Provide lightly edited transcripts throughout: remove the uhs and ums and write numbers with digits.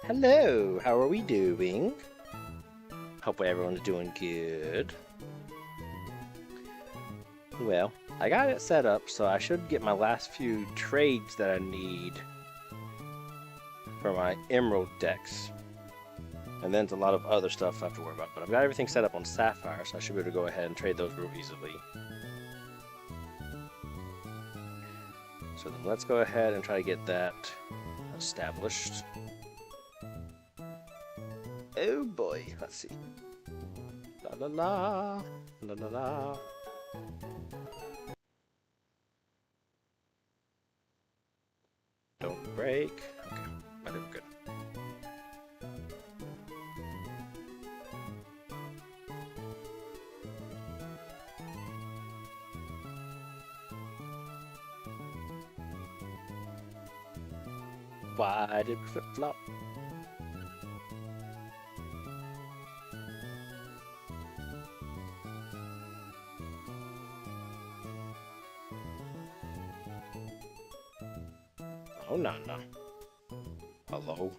Hello, how are we doing? Hope everyone's doing good. Well, I got it set up, so I should get my last few trades that I need for my Emerald decks. And then there's a lot of other stuff I have to worry about. But I've got everything set up on Sapphire, so I should be able to go ahead and trade those real easily. So then let's go ahead and try to get that established. Oh boy, let's see. La la la, la la la. Don't break. Okay, I think we're good. Why did we flip flop? Oh, no, no. Hello?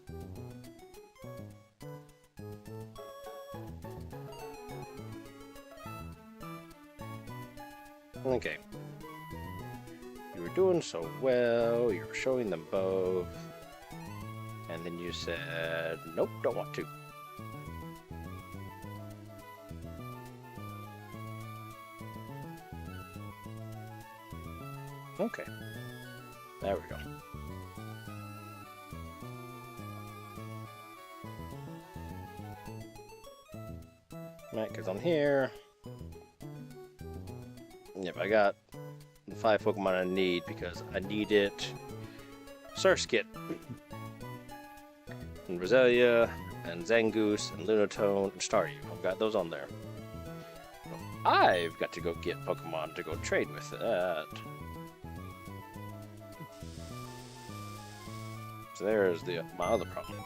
Okay. You were doing so well, you were showing them both, and then you said, nope, don't want to. Okay. There we go. Right, because I'm here. Yep, I got the 5 Pokemon I need because I needed Surskit, and Roselia, and Zangoose, and Lunatone, and Staryu. I've got those on there. I've got to go get Pokemon to go trade with that. So there's my other problem.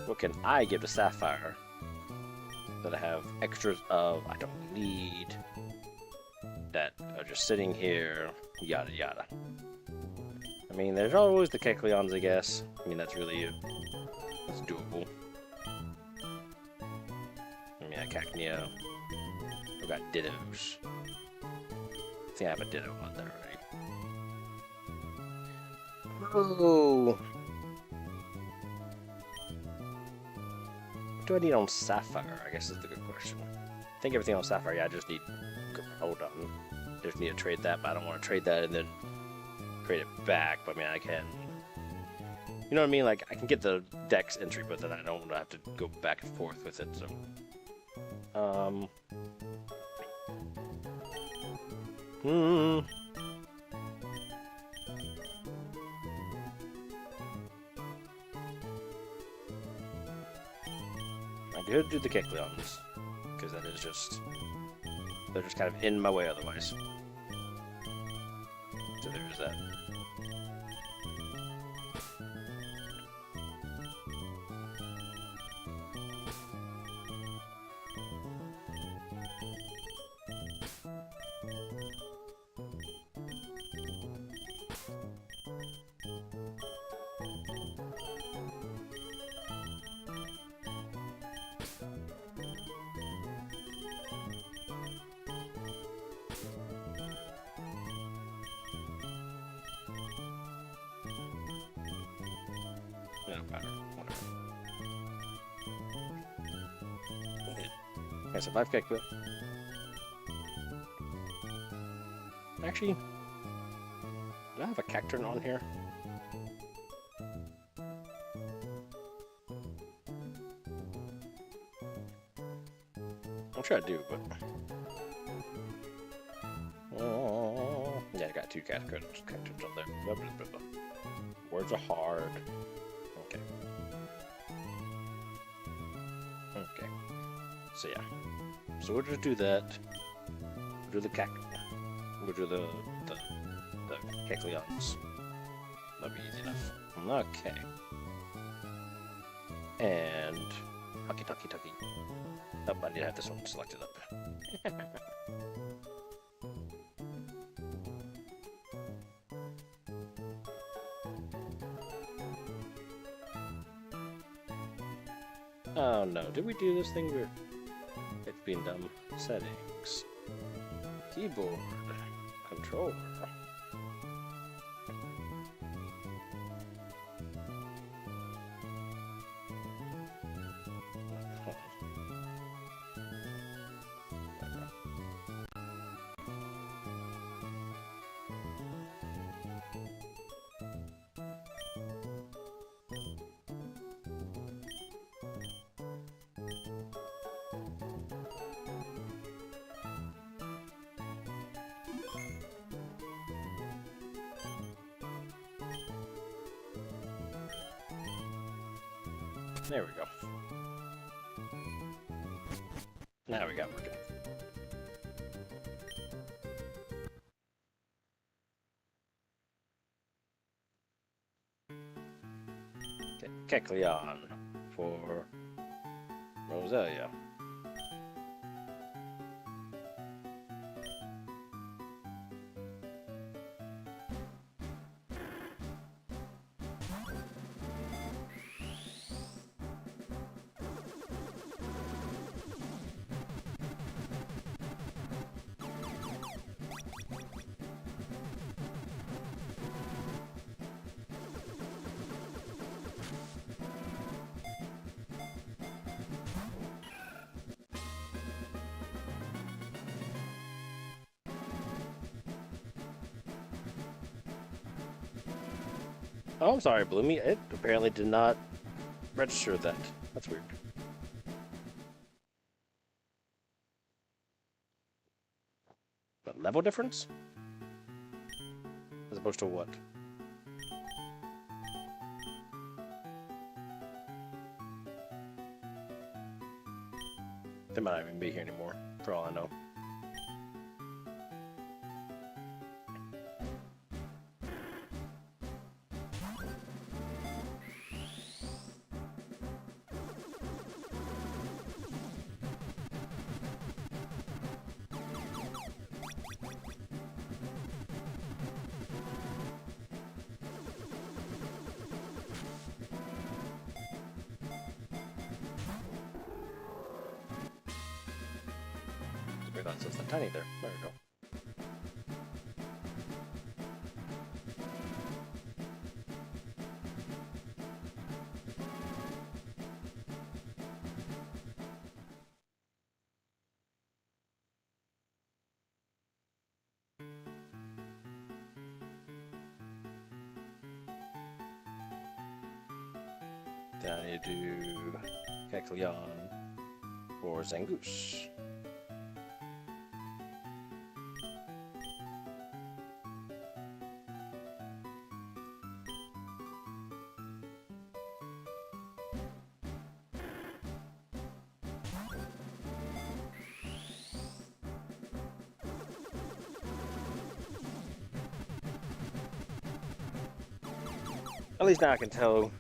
What can I give to Sapphire that I have extras of I don't need, that are just sitting here, yada yada. I mean, there's always the Kecleons, I guess. I mean, that's doable. I mean, Cacnea. I've got Dittos. I think I have a Ditto on there already. Oh. What do I need on Sapphire, I guess is the good question. I think everything on Sapphire, yeah, I just need... Hold on. I just need to trade that, but I don't want to trade that and then trade it back. But I mean, I can... You know what I mean? Like, I can get the Dex entry, but then I don't have to go back and forth with it, so... I could do the Kecleons, because that is just... They're just kind of in my way otherwise. So there's that. Okay, so 5 Kecleon. Actually, do I have a Cacturn on here? I'm sure I do, but... yeah, I got 2 Cacturns up there. Blah, blah, blah, blah. Words are hard. Okay. Okay. So yeah. So we'll just do that. We'll do the We'll do the Kecleons. That'll be easy enough. Okay. And Hucky Tucky Tucky. Oh, I need to have this one selected up. Oh no, did we do this thing where it's being done? Settings. Keyboard. Controller. There we go. Now we got working. Kecleon for Roselia. Oh, I'm sorry, Bloomy. It apparently did not register that. That's weird. But level difference? As opposed to what? They might not even be here anymore, for all I know. That's just tiny there. There we go. Then I need to do Kecleon or Zangoose. At least now I can tell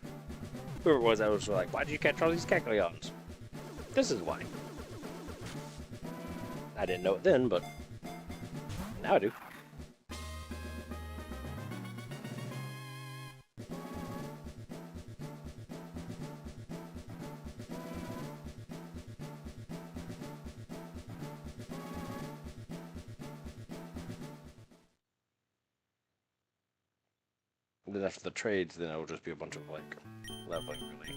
whoever it was that was like, why did you catch all these Kecleons? This is why. I didn't know it then, but now I do. And then after the trades, then it'll just be a bunch of like leveling, really.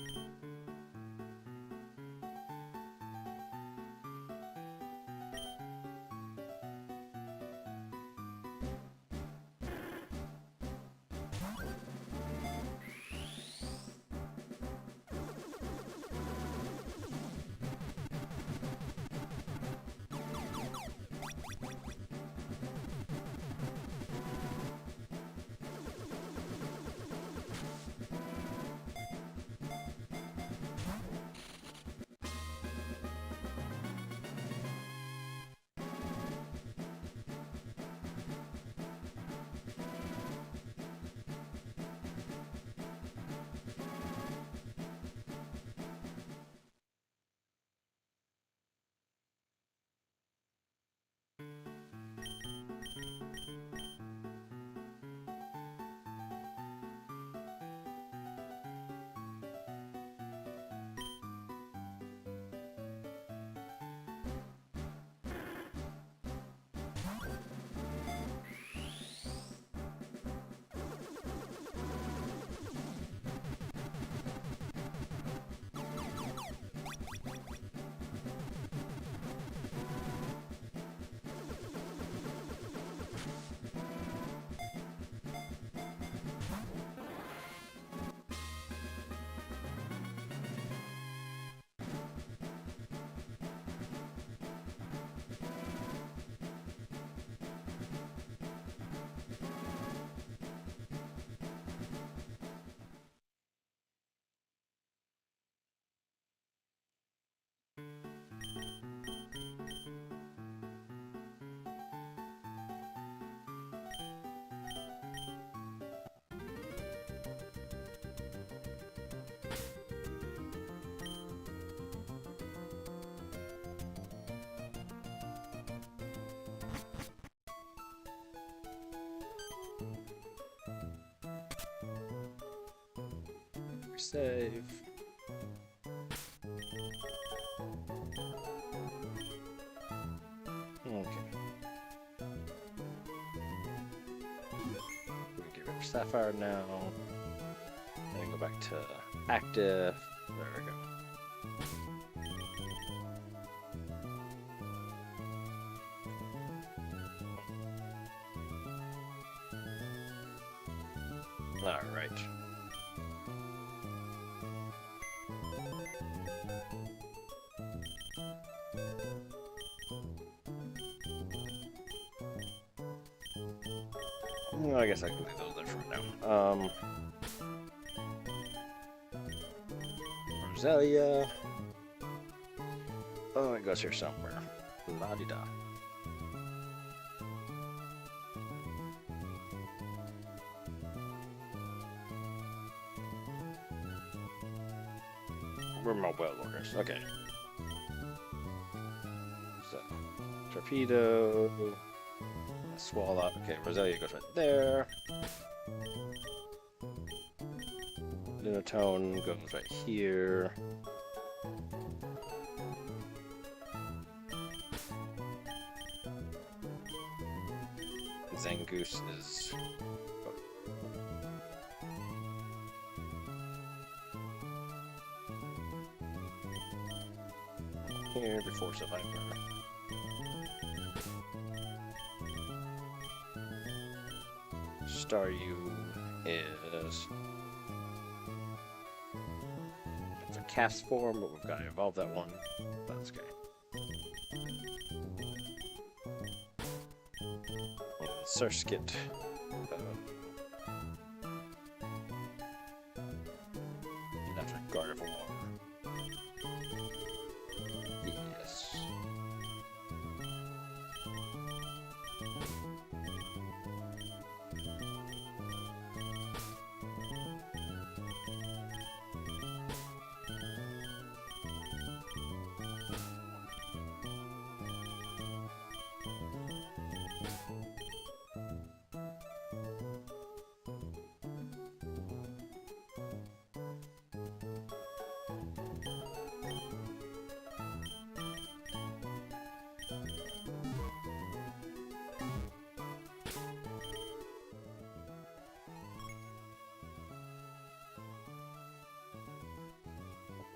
Save. Okay. We can get rid of Sapphire now. And go back to active. There we go. All right. Well, I guess I can leave those there for now. Roselia. Oh, it goes here somewhere. La-di-da. Where are my well orders? Okay. So, torpedo. Swallow. Okay, Roselia goes right there. Lunatone goes right here. Zangoose is... here before Survivor. Staryu is... it's a cast form, but we've got to evolve that one. That's okay. Surskit. That's a Guard of War. Yes.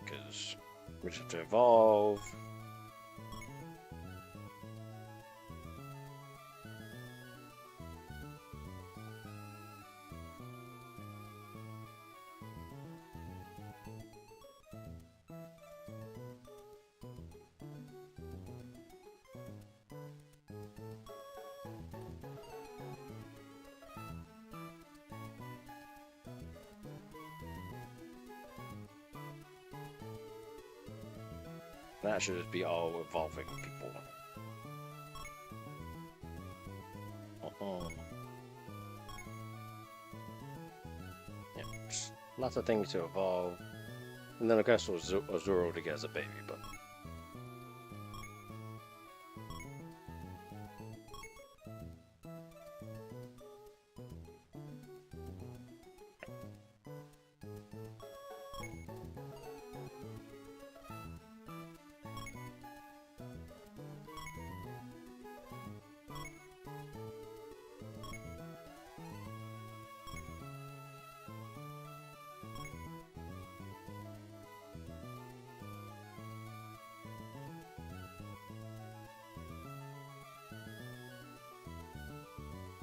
Because we just have to evolve. That should just be all evolving people. Yeah, just lots of things to evolve. And then I guess Azuro to get as a baby, but...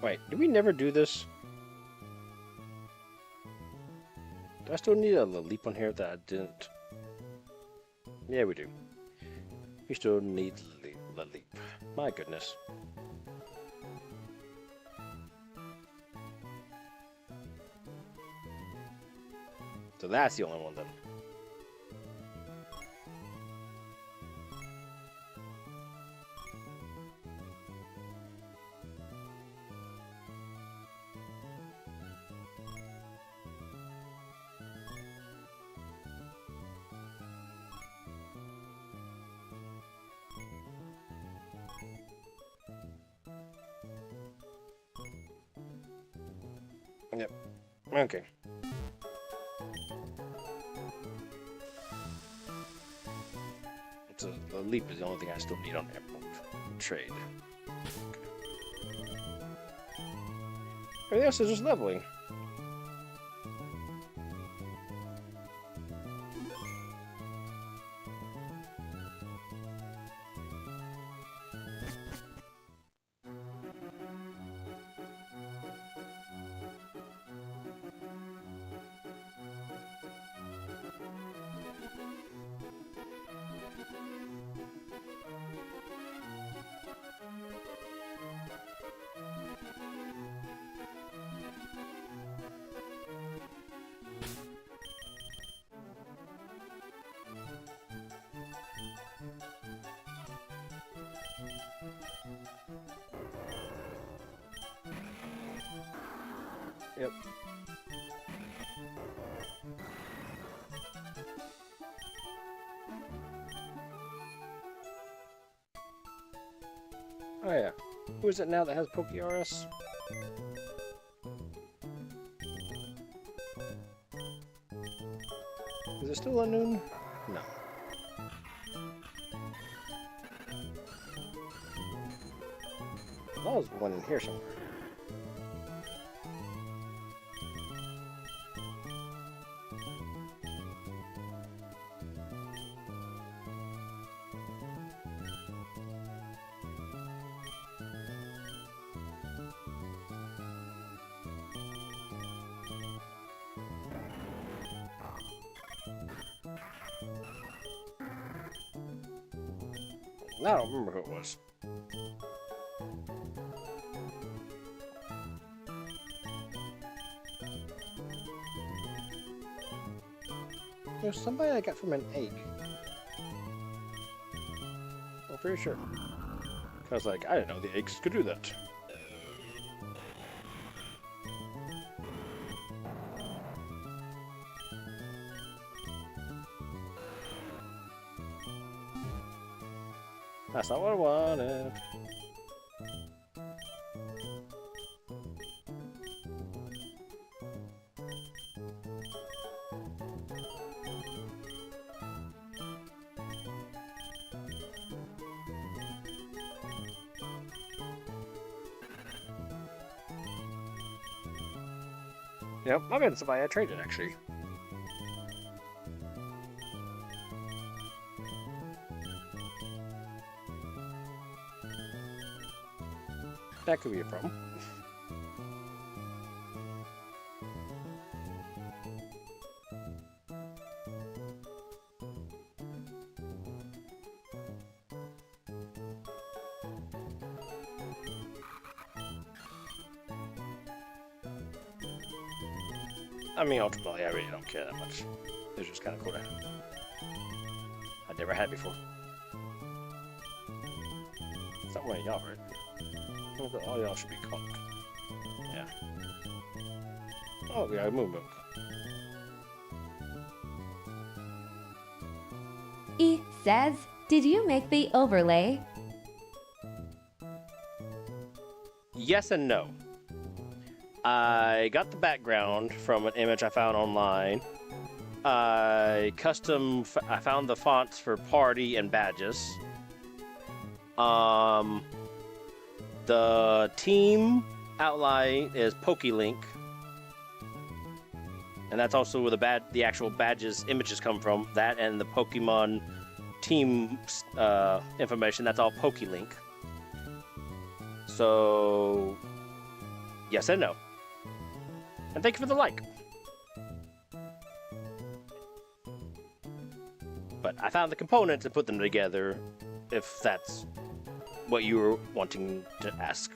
Wait, did we never do this? Do I still need a leap on here that I didn't? Yeah, we do. We still need the leap. My goodness. So that's the only one then. Yep. Okay. the leap is the only thing I still need on Emerald. Trade. Okay. Everything else is just leveling. Yep. Oh yeah. Who is it now that has PokeRS? Is it still unknown? No. There was one in here somewhere. I don't remember who it was. There's somebody I got from an egg. I'm pretty sure. I was like, I didn't know the eggs could do that. That's not what I wanted. Yep, I've been somebody I traded actually. That could be a problem. I mean, ultimately, I really don't care that much. It's just kind of cool to have. I've never had before. It's not one of y'all, right? All y'all should be caught. Yeah. Oh, we got a Moonbook. E says, did you make the overlay? Yes and no. I got the background from an image I found online. I found the fonts for party and badges. The team outline is PokeLink, and that's also where the actual badges images come from. That and the Pokemon team information, that's all PokeLink. So, yes and no. And thank you for the like. But I found the components and put them together, if that's what you were wanting to ask.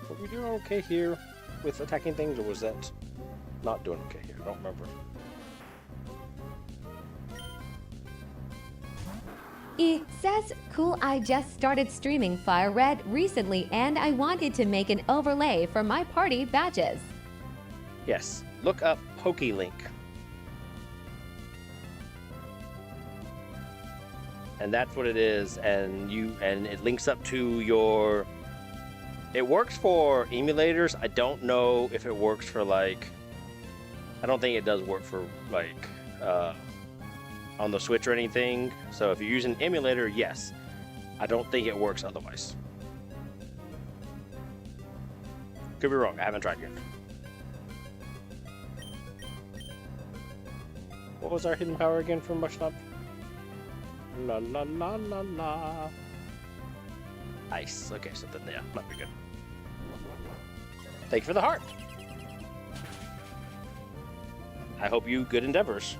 Were we doing okay here with attacking things, or was that not doing okay here? I don't remember. E says, cool, I just started streaming Fire Red recently and I wanted to make an overlay for my party badges. Yes, look up PokeLink. And that's what it is, and it links up to your. It works for emulators. I don't know if it works for like. I don't think it does work for like on the Switch or anything. So if you're using an emulator, yes. I don't think it works otherwise. Could be wrong. I haven't tried yet. What was our hidden power again from Mushroom? La la la la la. Ice. Okay, so then yeah, might be good. Thank you for the heart. I hope you good endeavors.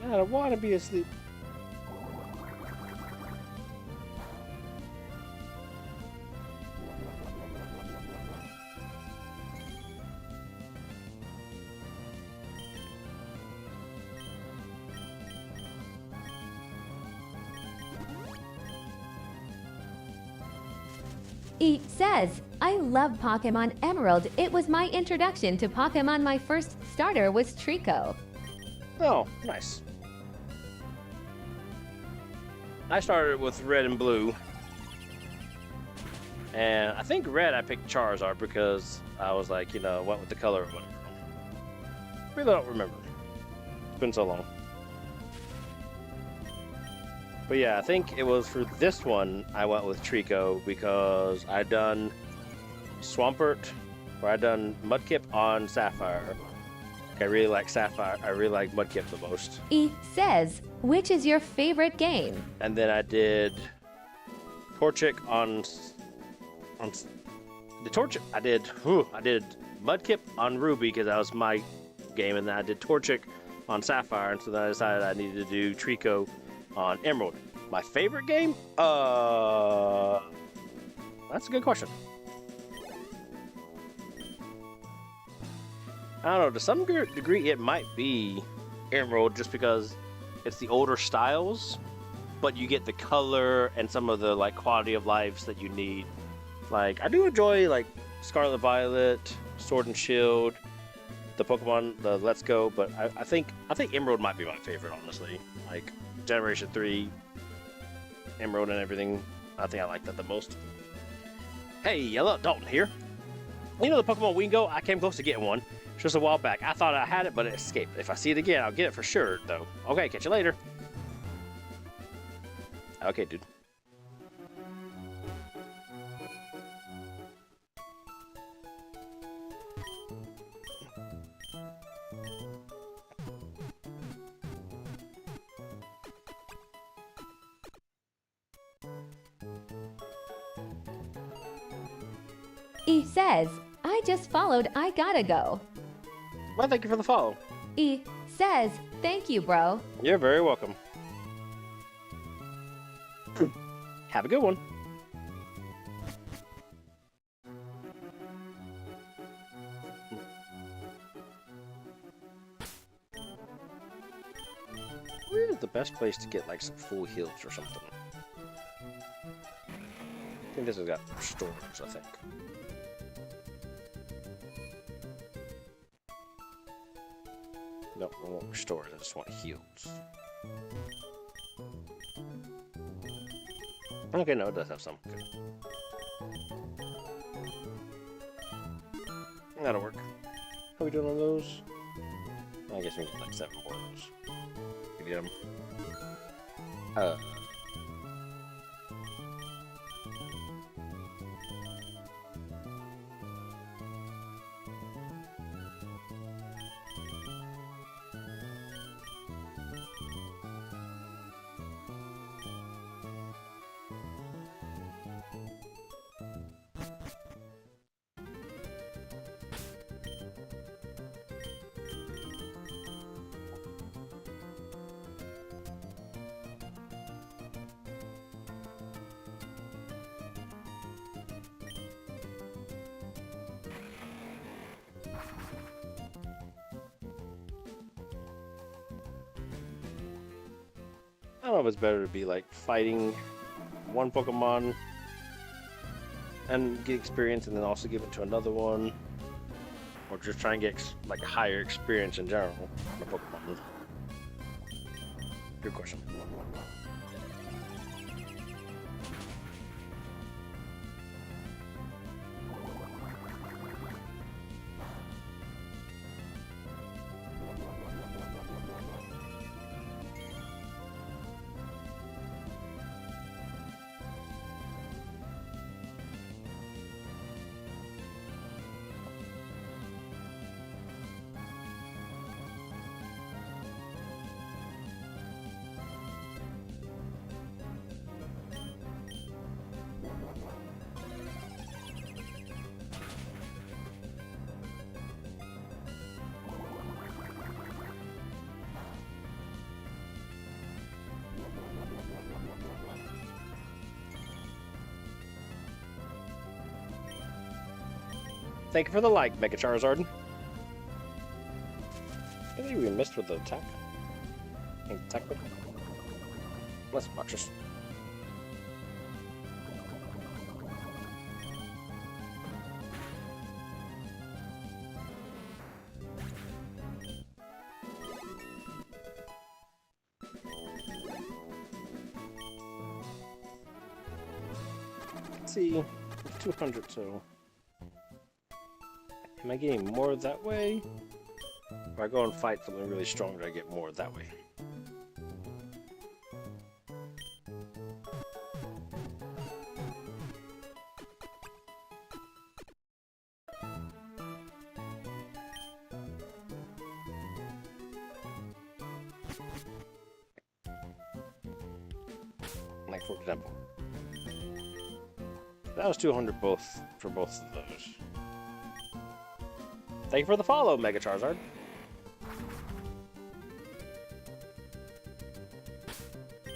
I don't want to be asleep. It says, I love Pokemon Emerald. It was my introduction to Pokemon. My first starter was Trico. Oh, nice. I started with red and blue. And I think red I picked Charizard because I was like, you know, what with the color or whatever. Really don't remember. It's been so long. But yeah, I think it was for this one I went with Trico because I done Swampert, or I done Mudkip on Sapphire. I really like Sapphire. I really like Mudkip the most. It says, which is your favorite game? And then I did Torchic on the Torchic. I did Mudkip on Ruby because that was my game, and then I did Torchic on Sapphire, and so then I decided I needed to do Trico on Emerald. My favorite game? That's a good question. I don't know, to some degree it might be Emerald just because it's the older styles, but you get the color and some of the like quality of lives that you need. Like, I do enjoy like Scarlet Violet, Sword and Shield, the Pokemon, the Let's Go, but I think Emerald might be my favorite, honestly. Like Generation 3, Emerald and everything, I think I like that the most. Hey, Yellow, Dalton here. You know the Pokemon Wingo? I came close to getting one just a while back. I thought I had it, but it escaped. If I see it again, I'll get it for sure, though. Okay, catch you later. Okay, dude. E says, I just followed. I gotta go. Well, thank you for the follow. E says, thank you, bro. You're very welcome. Have a good one. Where is the best place to get like some full heals or something? I think this has got stores, I think. No, I won't restore it, I just want heals. Okay, no, it does have some. Good. That'll work. How are we doing on those? I guess we need like 7 more of those. We get them. don't know if it's better to be like fighting one Pokemon and get experience and then also give it to another one, or just try and get like higher experience in general on a Pokemon. Good question. Thank you for the like, Mega Charizard. I think we missed with the attack. Attack. Let's watch this. Let's see, 200, so am I getting more that way? If I go and fight something really strong, do I get more that way? Like, for example, that was 200 both for both of those. Thank you for the follow, Mega Charizard.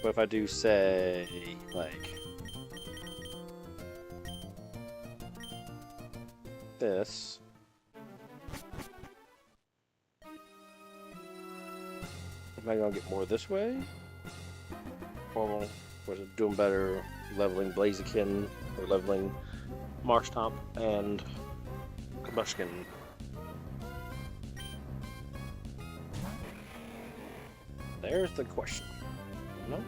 But if I do say, like, this, am I gonna get more this way? Or was it doing better leveling Blaziken or leveling Marshtomp and Combustion? There's the question. No?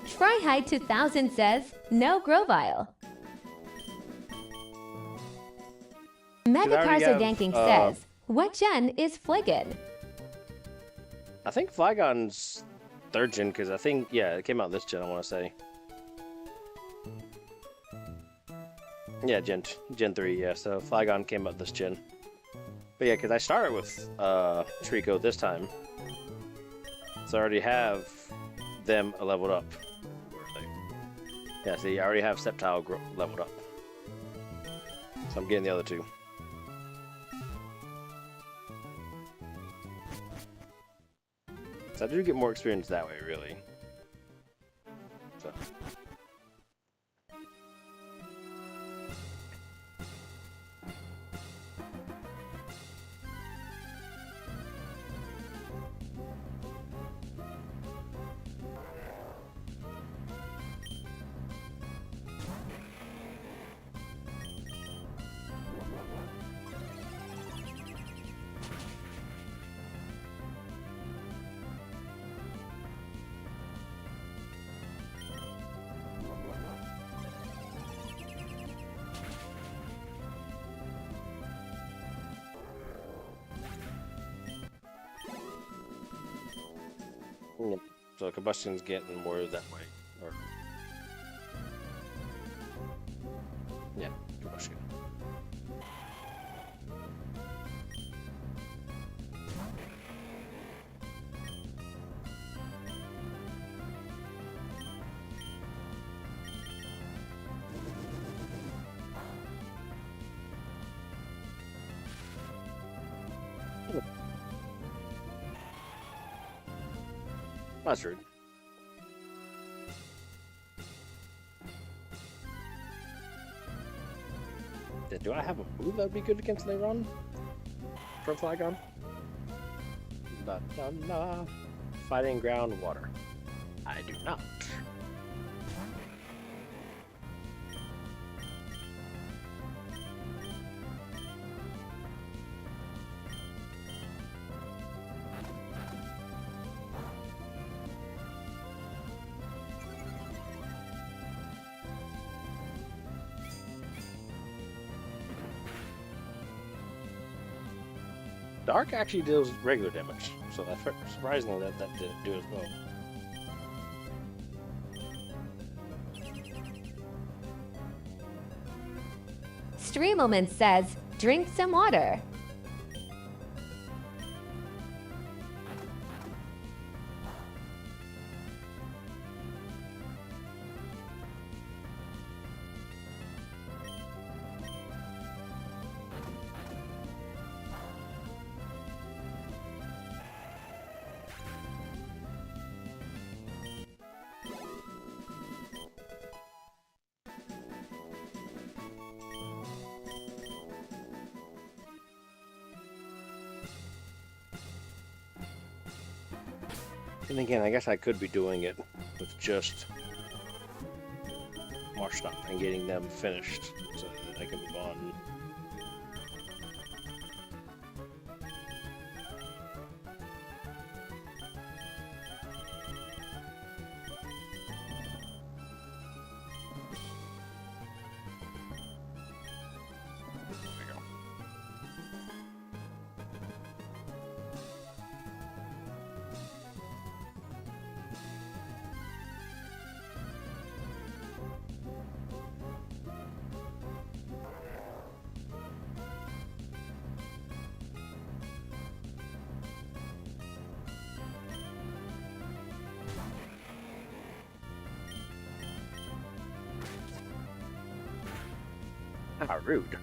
Fryhide 2000 says, no Grovyle. Megacarza Danking says, what gen is Fliggin? I think Flygon's 3rd gen, because I think, yeah, it came out this gen, I want to say. Yeah, Gen 3, yeah, so Flygon came out this gen. But yeah, because I started with Trico this time. So I already have them leveled up. Yeah, see, I already have Sceptile leveled up. So I'm getting the other two. So I do get more experience that way, really. So. So Combustion's getting more that way. Or... yeah, Combustion. That's rude. Do I have a move that would be good against Leiron? For Flygon? La la la. Fighting ground water. I do not. Dark actually deals regular damage, so that's surprisingly that didn't do as well. Streamelman says, drink some water. And again, I guess I could be doing it with just Marshtomp and getting them finished so that I can move on. There we go. Ah, rude.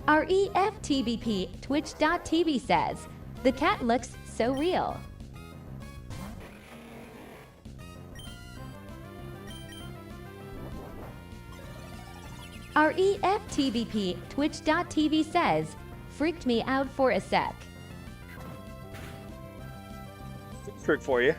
Our EFTBP Twitch.tv says, the cat looks so real. Our EFTBP Twitch.tv says, freaked me out for a sec. Trick for you.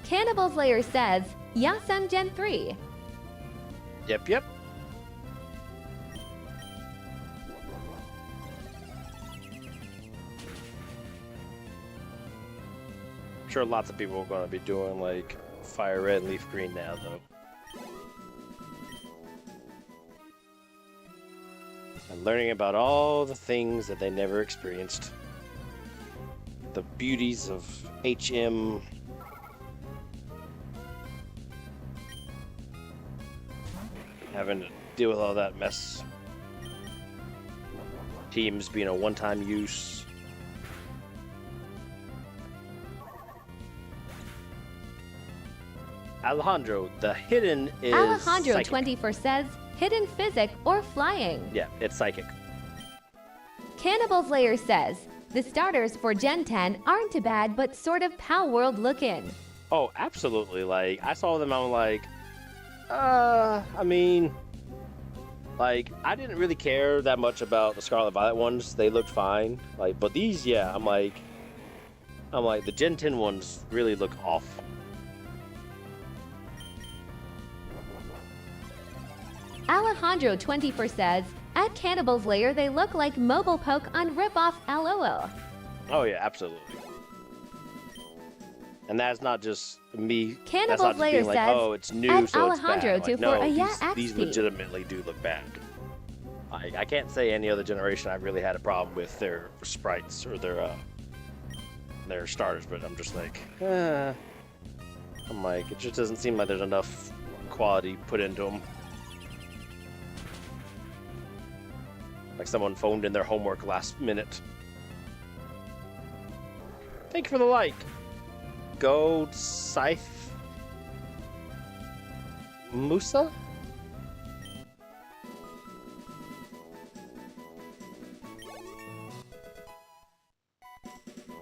Cannibal Slayer says, Yasem Gen 3. Yep. I'm sure lots of people are going to be doing like fire red, leaf green now, though. And learning about all the things that they never experienced. The beauties of HM. Having to deal with all that mess. Teams being a one-time use. Alejandro, the hidden is Alejandro psychic. 24 says, hidden physic or flying. Yeah, it's psychic. Cannibal Slayer says, the starters for Gen 10 aren't bad but sort of Pal World looking. Oh, absolutely. Like, I saw them, I'm like, I mean, like, I didn't really care that much about the Scarlet Violet ones. They looked fine. Like, but these, yeah, I'm like, the Gen 10 ones really look off. Alejandro 24 says, at Cannibal Slayer they look like Mobile Poke on ripoff LOL. Oh yeah, absolutely. And that's not just me. Cannibal that's not Slayer just being like, says, oh, it's new, at so Alejandro it's bad. Like, 24 no, yeah, these XP. legitimately do look bad. I can't say any other generation I've really had a problem with their sprites or their starters, but I'm just like, I'm like, it just doesn't seem like there's enough quality put into them. Like someone phoned in their homework last minute. Thank you for the like. Gold Scythe Musa?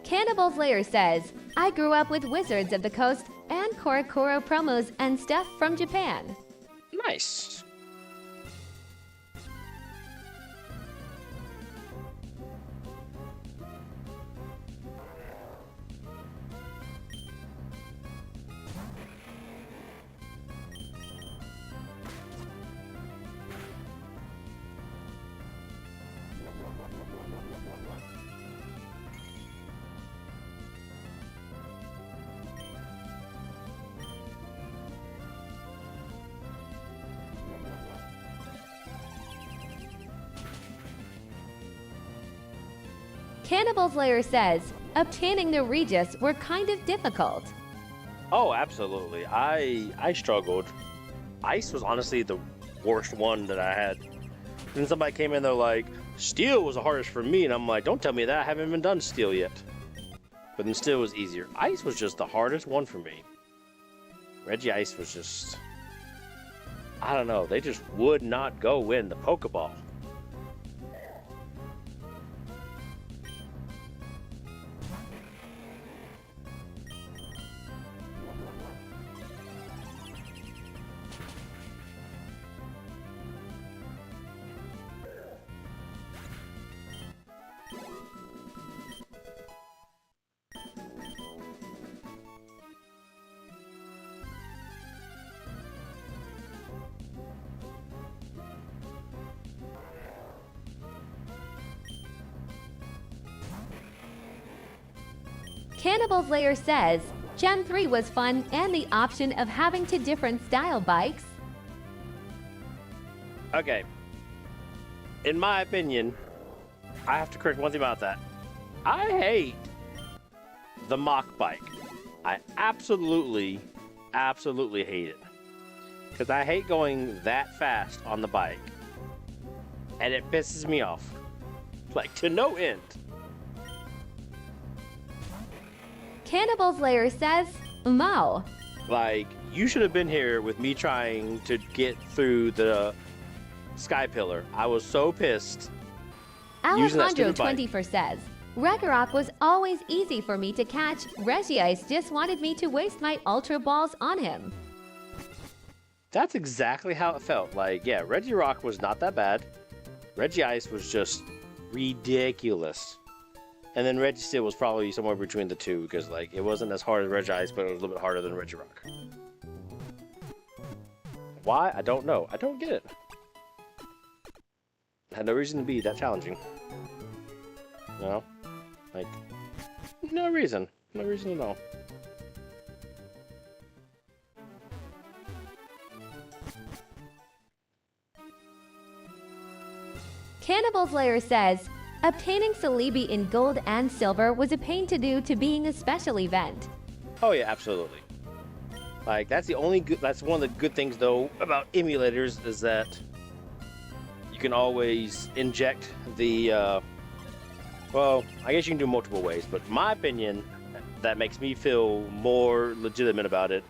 Cannibal's Lair says, I grew up with Wizards of the Coast and Korokoro promos and stuff from Japan. Nice. Cannibal's Lair says, obtaining the Regis were kind of difficult. Oh, absolutely. I struggled. Ice was honestly the worst one that I had. Then somebody came in, they're like, Steel was the hardest for me, and I'm like, don't tell me that, I haven't even done Steel yet. But then Steel was easier. Ice was just the hardest one for me. Regice was just, I don't know, they just would not go win the Pokeball. Cannibal's Lair says, Gen 3 was fun and the option of having two different style bikes. Okay. In my opinion, I have to correct one thing about that. I hate the Mach bike. I absolutely hate it. Because I hate going that fast on the bike. And it pisses me off. Like, to no end. Cannibal's Lair says, Mao. Like, you should have been here with me trying to get through the Sky Pillar. I was so pissed. Alejandro 24 says, Regirock was always easy for me to catch. Regice just wanted me to waste my Ultra Balls on him. That's exactly how it felt. Like, yeah, Regirock was not that bad. Regice was just ridiculous. And then Registeel was probably somewhere between the two, because like it wasn't as hard as Regice, but it was a little bit harder than Regirock. Why? I don't know. I don't get it. It had no reason to be that challenging. You know? Like, no reason. No reason at all. Cannibal's Lair says, obtaining Celebi in gold and silver was a pain to do to being a special event. Oh yeah, absolutely. Like that's the only good. That's one of the good things though about emulators is that you can always inject the. Well, I guess you can do multiple ways, but my opinion that makes me feel more legitimate about it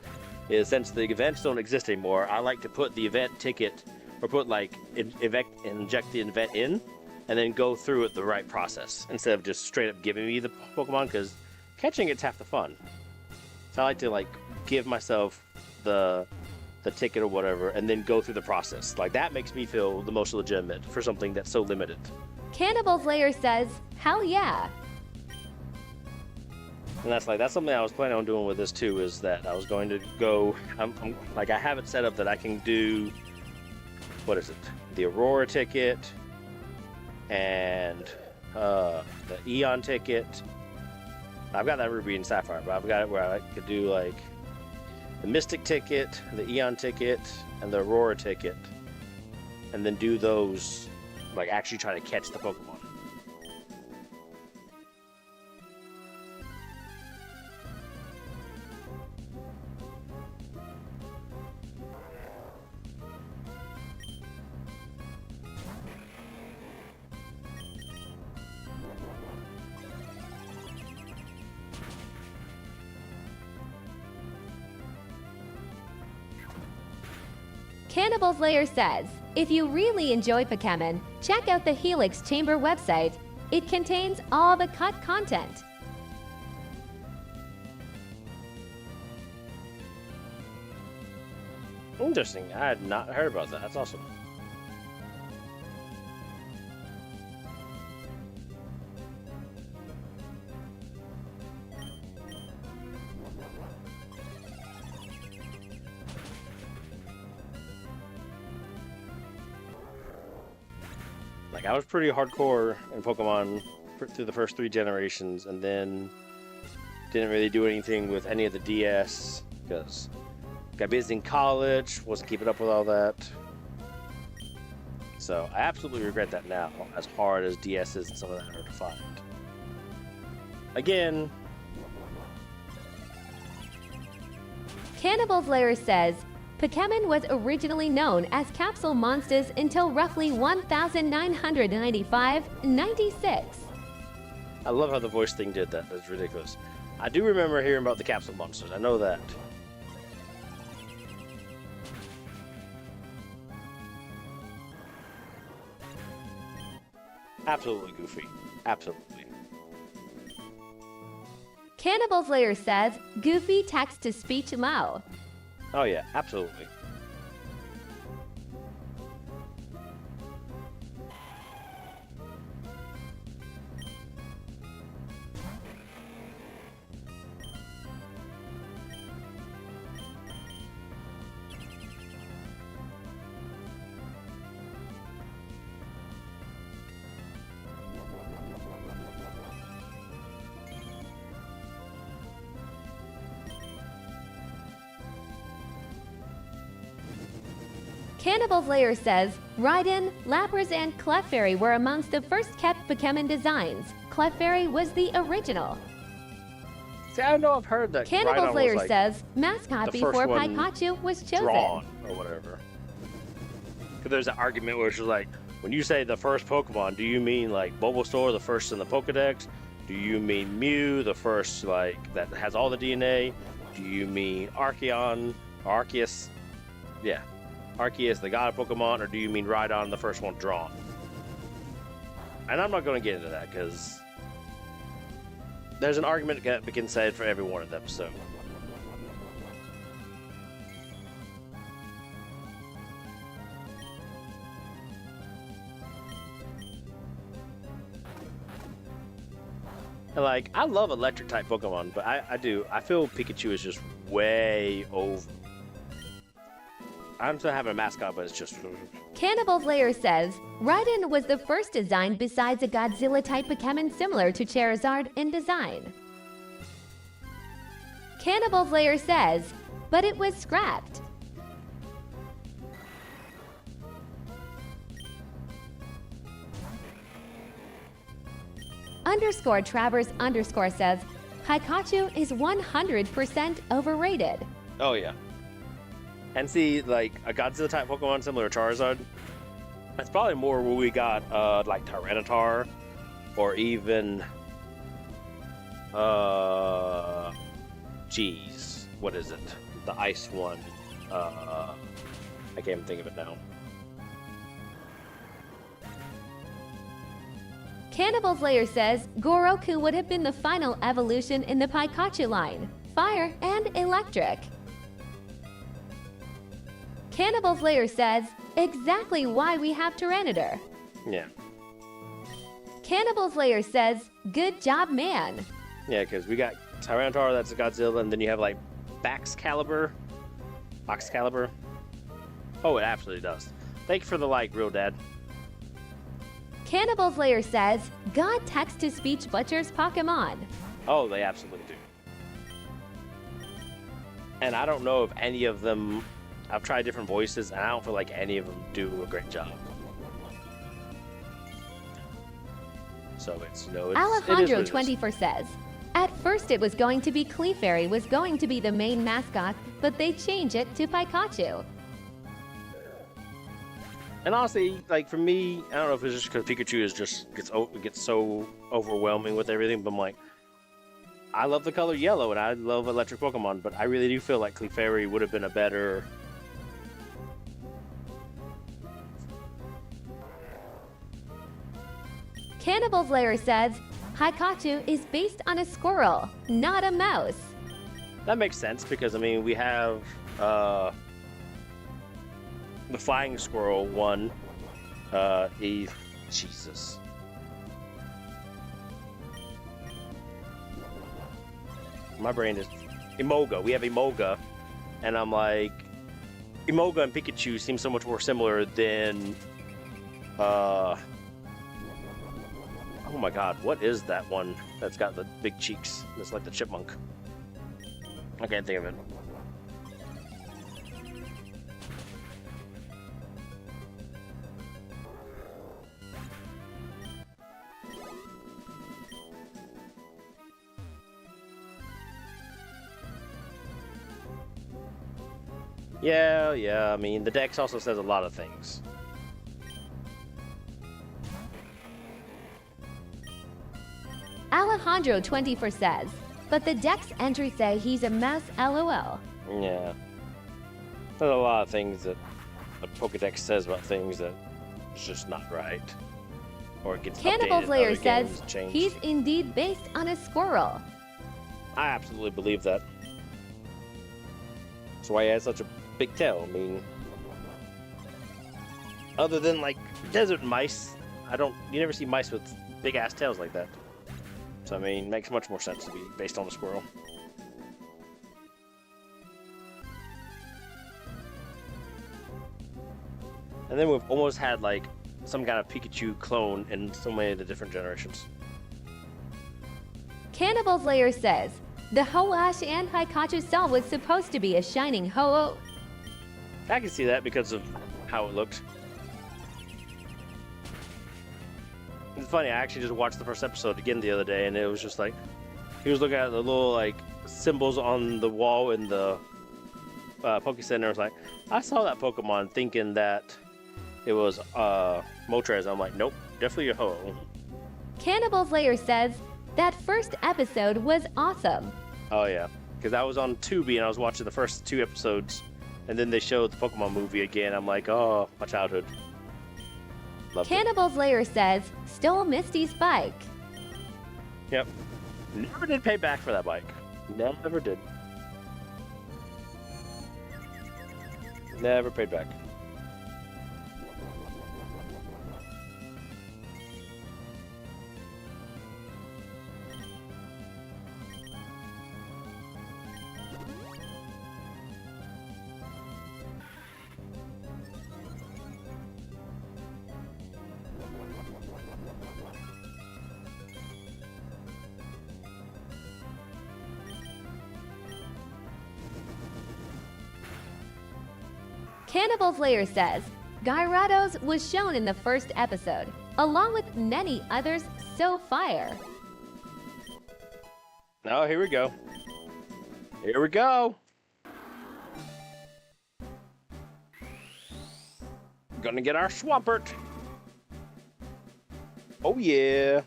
is since the events don't exist anymore, I like to put the event ticket or put like inject the event in. And then go through it the right process instead of just straight up giving me the Pokemon, because catching it's half the fun. So I like to like give myself the ticket or whatever, and then go through the process. Like that makes me feel the most legitimate for something that's so limited. Cannibal's Lair says, hell yeah. And that's something I was planning on doing with this too. Is that I was going to go. I'm like I have it set up that I can do. What is it? The Aurora ticket. And the Eon ticket. I've got that Ruby and Sapphire, but I've got it where I could do like the Mystic ticket, the Eon ticket, and the Aurora ticket, and then do those, like actually try to catch the Pokemon. Cannibal Slayer says, if you really enjoy Pokemon, check out the Helix Chamber website. It contains all the cut content. Interesting. I had not heard about that. That's awesome. Like, I was pretty hardcore in Pokemon through the first 3 generations, and then didn't really do anything with any of the DS because got busy in college, wasn't keeping up with all that. So I absolutely regret that now, as hard as DSs and some of that are to find. Again, Cannibal Slayer says, Pokemon was originally known as capsule monsters until roughly 1995-96. I love how the voice thing did that. That's ridiculous. I do remember hearing about the capsule monsters. I know that. Absolutely goofy. Absolutely. Cannibal Slayer says, Goofy text-to-speech Lao. Oh yeah, absolutely. Cannibal Slayer says, Raiden, Lapras, and Clefairy were amongst the first kept Pokemon designs. Clefairy was the original. See, I know I've heard that. Cannibal Rhydon Slayer was, like, says, mascot the before first one Pikachu was chosen. drawn or whatever. Because there's an argument where it's just like, when you say the first Pokemon, do you mean like Bulbasaur, the first in the Pokedex? Do you mean Mew, the first like that has all the DNA? Do you mean Arceus? Yeah. Arceus, the god of Pokemon, or do you mean Rhydon, the first one drawn? And I'm not going to get into that because there's an argument that can be said for every one of them. So, and like, I love electric type Pokemon, but I feel Pikachu is just way over. I'm still having a mascot, but it's just. Cannibal Slayer says, Raiden was the first design besides a Godzilla-type Pokemon similar to Charizard in design. Cannibal Slayer says, but it was scrapped. Underscore Travers underscore says, Pikachu is 100% overrated. Oh yeah. And see, like, a Godzilla-type Pokemon similar to Charizard, that's probably more where we got, like, Tyranitar, or even, geez, what is it? The ice one. I can't even think of it now. Cannibal Slayer says, Goroku would have been the final evolution in the Pikachu line, fire and electric. Cannibal Slayer says, exactly why we have Tyranitar. Yeah. Cannibal Slayer says, good job, man. Yeah, because we got Tyranitar, that's a Godzilla, and then you have, like, Baxcalibur. Oh, it absolutely does. Thank you for the like, real dad. Cannibal Slayer says, God text-to-speech butchers Pokemon. Oh, they absolutely do. And I don't know if any of them. I've tried different voices, and I don't feel like any of them do a great job. So it's Alejandro 24 says, at first it was going to be Clefairy was going to be the main mascot, but they changed it to Pikachu. And honestly, like for me, I don't know if it's just because Pikachu is just gets so overwhelming with everything, but I'm like, I love the color yellow, and I love electric Pokemon, but I really do feel like Clefairy would have been a better Cannibal Slayer says, Haikachu is based on a squirrel, not a mouse. That makes sense because I mean we have the flying squirrel one. Jesus. My brain is Emoga. We have Emoga, and I'm like, Emoga and Pikachu seem so much more similar than oh my god, what is that one that's got the big cheeks? That's like the chipmunk. I can't think of it. Yeah, I mean, the Dex also says a lot of things. Alejandro24 says, but the Dex entries say he's a mouse LOL. Yeah. There's a lot of things that a Pokedex says about things that is just not right. Or it gets Cannibal updated, Slayer other says games change. he's indeed based on a squirrel. I absolutely believe that. That's why he has such a big tail. I mean, other than like desert mice, you never see mice with big ass tails like that. So I mean, it makes much more sense to be based on a squirrel. And then we've almost had like some kind of Pikachu clone in so many of the different generations. Cannibal Slayer says, the Ho-Ash and Haikachu cell was supposed to be a shining Ho-Oh. I can see that because of how it looked. It's funny, I actually just watched the first episode again the other day, and it was just like, he was looking at the little like symbols on the wall in the Poke Center. I was like, I saw that Pokemon thinking that it was Moltres. I'm like, nope, definitely a Ho-Oh. Cannibal Slayer says, that first episode was awesome. Oh yeah, because I was on Tubi and I was watching the first 2 episodes, and then they showed the Pokemon movie again. I'm like, oh, my childhood. Loved Cannibal Slayer says, stole Misty's bike. it. Yep. Never did pay back for that bike. Never did. Never paid back. Cannibal Slayer says, Gyarados was shown in the first episode, along with many others so fire. Oh, here we go. Here we go. Gonna get our Swampert. Oh yeah.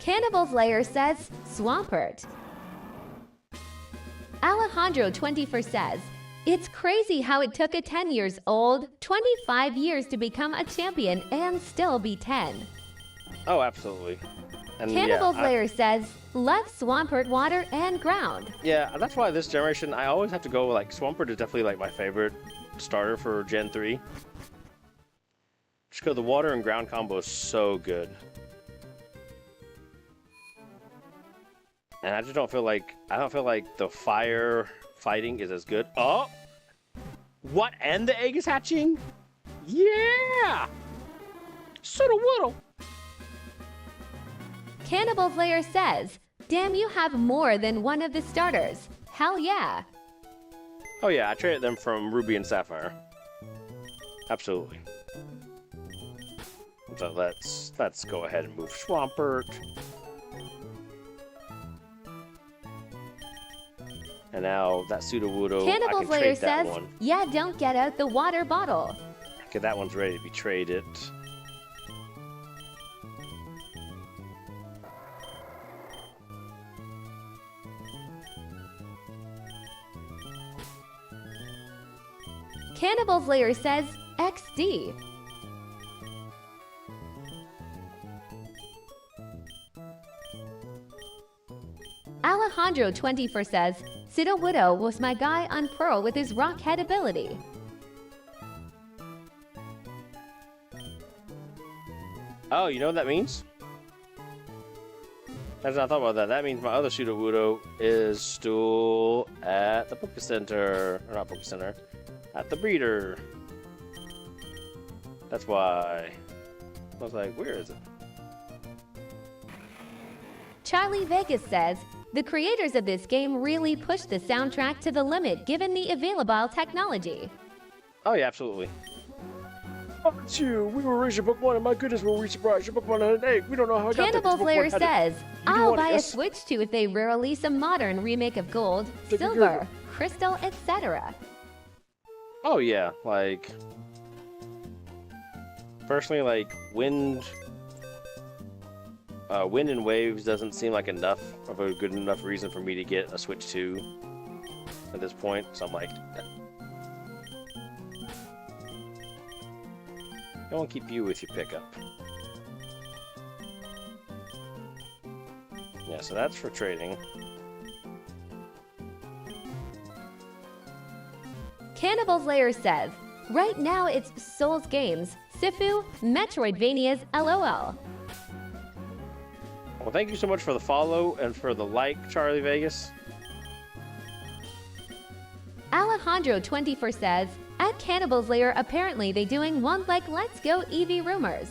Cannibal Slayer says, Swampert. Alejandro24 says, it's crazy how it took a 10 years old 25 years to become a champion and still be 10. Oh, absolutely. And Cannibal yeah, Slayer says, love Swampert water and ground. yeah, that's why this generation, I always have to go, like, Swampert is definitely, like, my favorite starter for Gen 3. Just because the water and ground combo is so good. And I just don't feel like, the fire fighting is as good. Oh! What? And the egg is hatching? Yeah! Sooda-woodle! Cannibal Slayer says, damn, you have more than one of the starters. Hell yeah. Oh yeah, I traded them from Ruby and Sapphire. Absolutely. So let's go ahead and move Swampert. And now that Sudowoodo, I Cannibal can Slayer trade that says, one. yeah, don't get out the water bottle. Okay, that one's ready to be traded. Cannibal Slayer says XD. Alejandro24 says, Pseudo Widow was my guy on Pearl with his rock head ability. Oh, you know what that means? As I thought about that, that means my other Pseudo Wudo is still at the Poke Center. Or not Poke Center. At the breeder. That's why. I was like, where is it? Charlie Vegas says, the creators of this game really pushed the soundtrack to the limit given the available technology. Oh yeah, absolutely. Oh, it's you. We were raising Pokemon, and my goodness, were we surprised? Your Pokemon had an egg. We don't know how I got Cannibal that. Slayer says, I'll buy a yes? Switch 2 if they release a modern remake of Gold, Take a Silver, good- Crystal, etc. Oh yeah, like personally, like wind and waves doesn't seem like enough of a good enough reason for me to get a Switch 2 at this point. So I'm like, I won't keep you with your pickup. Yeah, so that's for trading. Cannibal Slayer says, right now it's Souls Games, Sifu, Metroidvanias, LOL. Well, thank you so much for the follow and for the like, Charlie Vegas. Alejandro24 says, at Cannibal Slayer apparently they doing one like Let's Go Eevee rumors.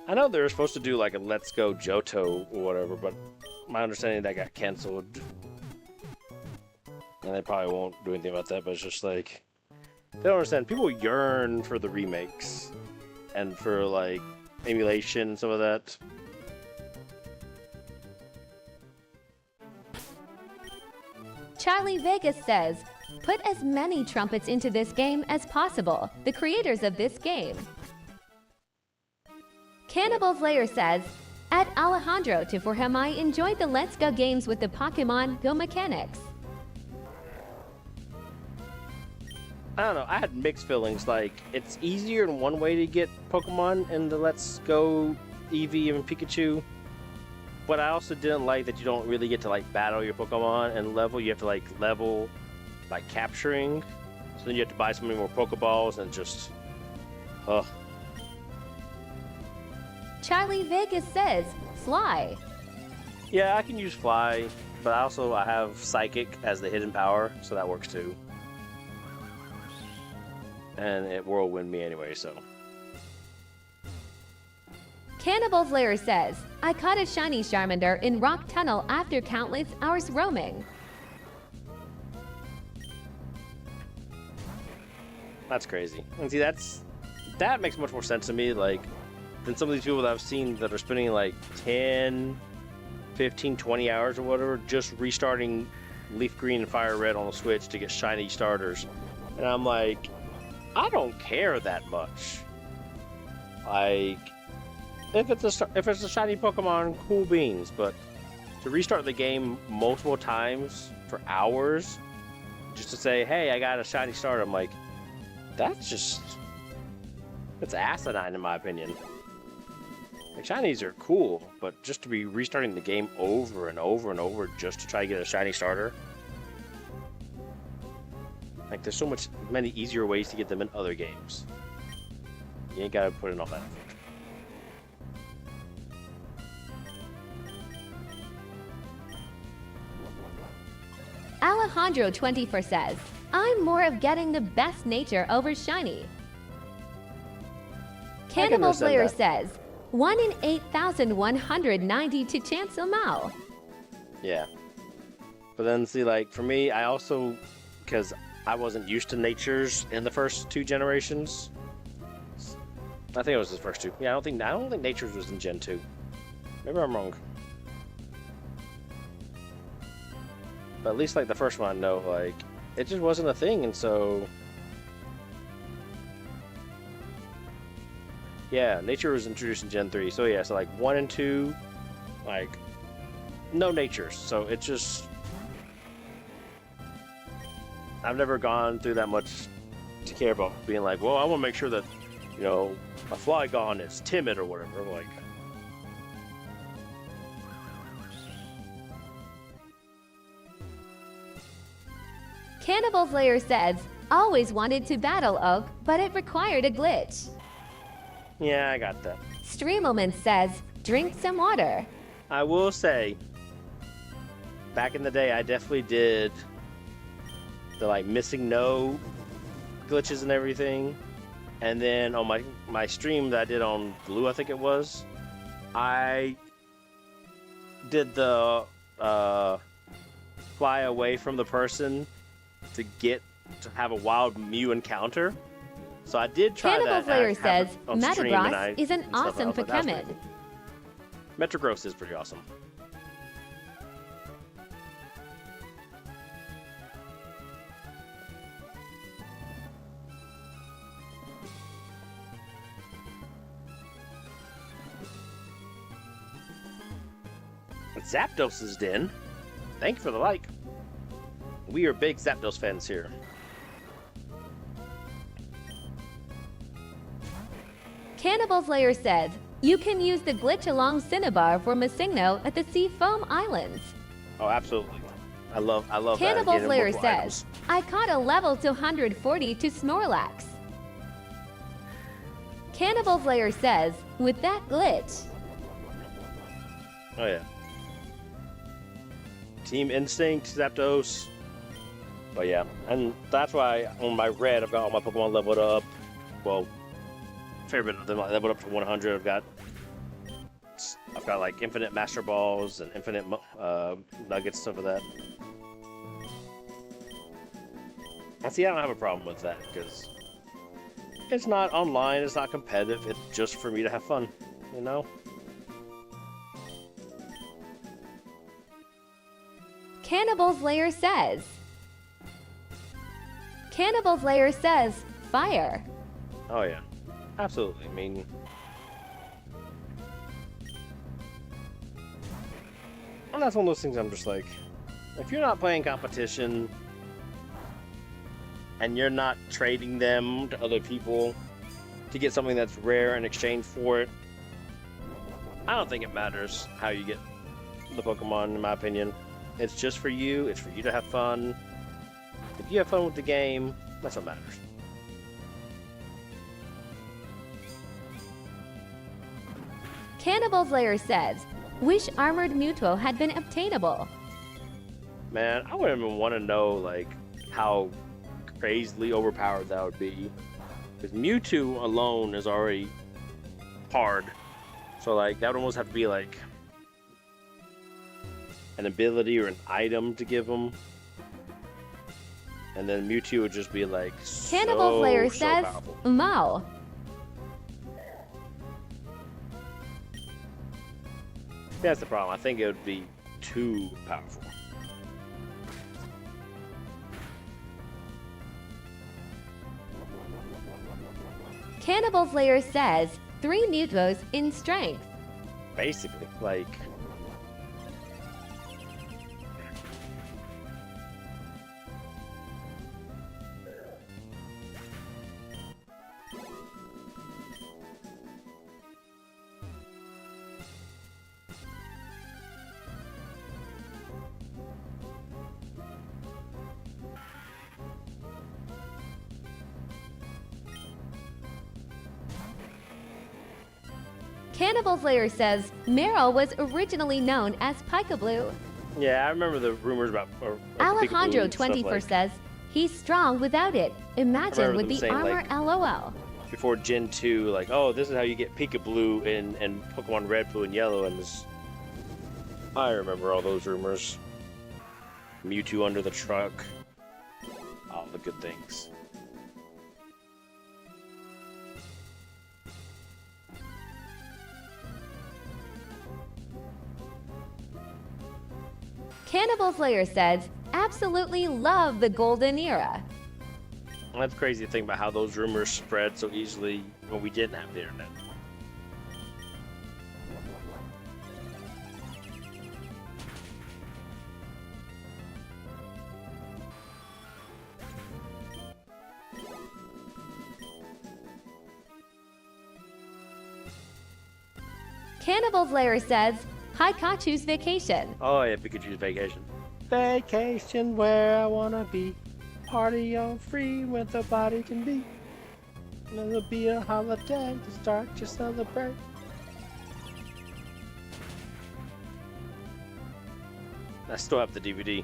I know they were supposed to do like a Let's Go Johto or whatever, but my understanding that got canceled. And they probably won't do anything about that, but it's just like, they don't understand. People yearn for the remakes and for like emulation and some of that. Charlie Vegas says, put as many trumpets into this game as possible, the creators of this game. Cannibal Slayer says, at Alejandro to for him I enjoyed the Let's Go games with the Pokemon Go mechanics. I don't know, I had mixed feelings. Like, it's easier in one way to get Pokemon in the Let's Go Eevee and Pikachu, but I also didn't like that you don't really get to like battle your Pokemon and level. You have to like level by capturing, so then you have to buy so many more Pokeballs and just, ugh. Charlie Vegas says, Sly. Yeah, I can use Fly, but I have Psychic as the hidden power, so that works too. And it Whirlwind me anyway, so. Cannibal Slayer says, I caught a shiny Charmander in Rock Tunnel after countless hours roaming. That's crazy. And see, that makes much more sense to me, like, than some of these people that I've seen that are spending like 10, 15, 20 hours or whatever just restarting Leaf Green and Fire Red on the Switch to get shiny starters. And I'm like, I don't care that much. Like, if it's a shiny Pokemon, cool beans, but to restart the game multiple times for hours just to say, hey, I got a shiny starter, I'm like, that's asinine in my opinion. Like, shinies are cool, but just to be restarting the game over and over and over just to try to get a shiny starter, like, there's so many easier ways to get them in other games. You ain't gotta put in all that effort. Alejandro24 says, I'm more of getting the best nature over shiny. Cannibal understand Slayer that. says, 1 in 8,190 to Chancellor Mao. Yeah. But then, see, like, for me, I also, because I wasn't used to natures in the first two generations. I think it was the first two. Yeah, I don't think natures was in Gen 2. Maybe I'm wrong. But at least, like, the first one, I know, like, it just wasn't a thing, and so... Yeah, nature was introduced in Gen 3. So, yeah, so, like, 1 and 2 Like, no natures. So it's just, I've never gone through that much to care about being like, well, I want to make sure that, you know, a Flygon is timid or whatever. Like, Cannibal Slayer says, always wanted to battle Oak, but it required a glitch. yeah, I got that. Streamelman says, drink some water. I will say, back in the day, I definitely did the like missing no glitches and everything. And then on my stream that I did on Blue, I think it was, I did the fly away from the person to have a wild Mew encounter. So I did try Cannibal that. Slayer says, on stream, and Metagross is an and stuff, awesome and I was like, "That's Pokemon. pretty cool." Metagross is pretty awesome. Zapdos' Den. Thank you for the like. We are big Zapdos fans here. Cannibal Slayer says, you can use the glitch along Cinnabar for Masigno at the Seafoam Islands. Oh, absolutely. I love Cannibal that. Slayer says, I caught a level to 140 to Snorlax. Cannibal Slayer says, with that glitch. Oh, yeah. Team Instinct, Zapdos. But yeah, and that's why on my red, I've got all my Pokemon leveled up. Well, a fair bit of them leveled up to 100. I've got like infinite Master Balls and infinite Nuggets, stuff like that. And see, I don't have a problem with that because it's not online, it's not competitive, it's just for me to have fun, you know? Cannibal Slayer says. Cannibal Slayer says, fire. Oh yeah, absolutely. I mean, and that's one of those things I'm just like, if you're not playing competition and you're not trading them to other people to get something that's rare in exchange for it, I don't think it matters how you get the Pokemon, in my opinion. It's just for you, it's for you to have fun. If you have fun with the game, that's what matters. Cannibal Slayer says, wish Armored Mewtwo had been obtainable. Man, I wouldn't even want to know like how crazily overpowered that would be. Because Mewtwo alone is already hard. So like that would almost have to be like an ability or an item to give him. And then Mewtwo would just be like Cannibal Slayer says, powerful. Mao. That's the problem. I think it would be too powerful. Cannibal Slayer says, 3 Mewtwo's in strength. Basically, like... Cannibal Slayer says, Meryl was originally known as Pika-Blue. Yeah, I remember the rumors about... Alejandro 24 says, he's strong without it. Imagine with the saying, armor like, LOL. before Gen 2, like, oh, this is how you get Pika-Blue in Pokemon Red, Blue, and Yellow, and this... I remember all those rumors. Mewtwo under the truck. All the good things. Cannibal Slayer says, absolutely love the golden era. Well, that's crazy to think about how those rumors spread so easily when we didn't have the internet. Cannibal Slayer says, Haikachu's vacation. Oh yeah, Pikachu's vacation. Vacation where I wanna be. Party on free when the body can be. It'll be a holiday to start to celebrate. I still have the DVD.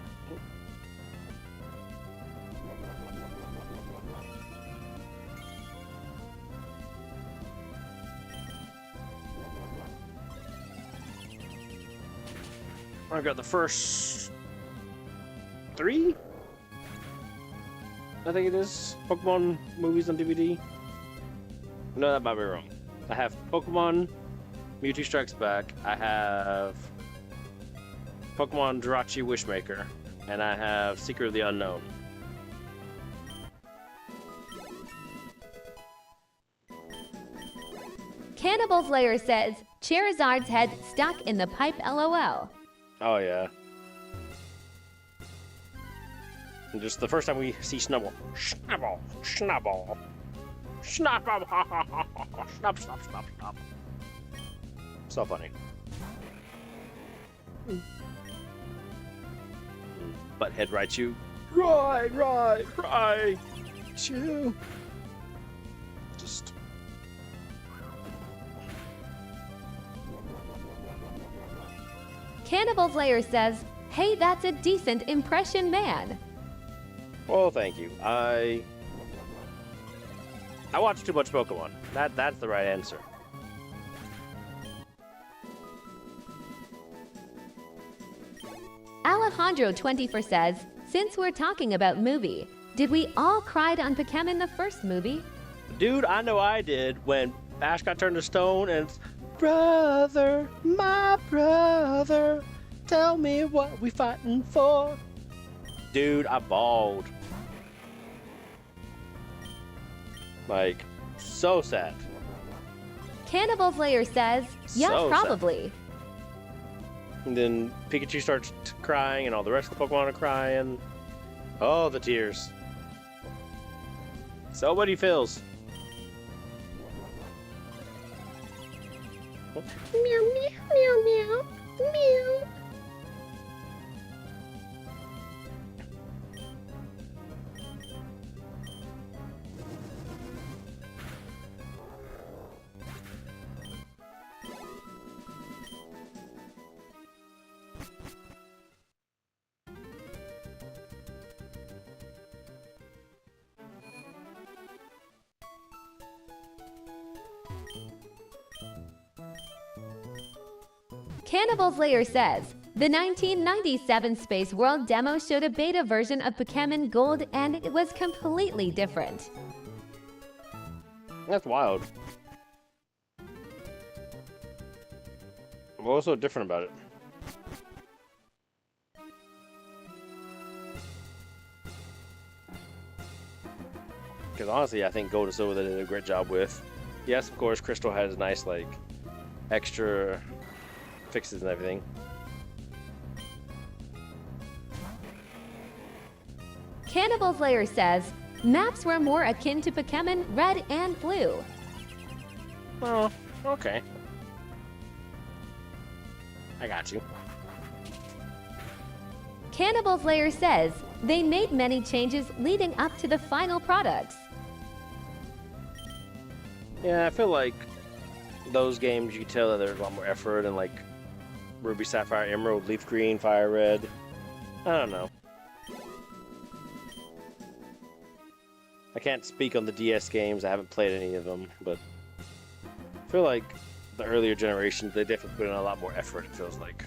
I got the first 3? I think it is. Pokemon movies on DVD. No, that might be wrong. I have Pokemon Mewtwo Strikes Back. I have Pokemon Jirachi Wishmaker. And I have Secret of the Unknown. Cannibal Slayer says, Charizard's head stuck in the pipe LOL. Oh yeah. And just the first time we see Snubble. Snubble! Snubble! Snubble! Snub, snub, snub, snub. So funny. Butthead Raichu. Raichu! Just... Cannibal Slayer says, hey, that's a decent impression, man. Well, thank you. I watch too much Pokemon. That's the right answer. Alejandro24 says, since we're talking about movie, did we all cry on Pokemon the first movie? Dude, I know I did when Ash got turned to stone and it's, brother, my brother, tell me what we fighting for. Dude, I bawled. Like, so sad. Cannibal Slayer says, yeah, So probably. And then Pikachu starts crying and all the rest of the Pokemon are crying. Oh, the tears. So many feels. Meow, meow, meow, meow, meow. Cannibal Slayer says, the 1997 Space World demo showed a beta version of Pokemon Gold and it was completely different. That's wild. What's so different about it? Because honestly, I think Gold and Silver they did a great job with. Yes, of course, Crystal has nice, like, extra fixes and everything. Cannibal Slayer says, maps were more akin to Pokemon Red and Blue. Oh, okay. I got you. Cannibal Slayer says, they made many changes leading up to the final products. Yeah, I feel like those games, you can tell that there's a lot more effort and like Ruby, Sapphire, Emerald, Leaf Green, Fire Red. I don't know. I can't speak on the DS games. I haven't played any of them, but I feel like the earlier generations, they definitely put in a lot more effort, it feels like.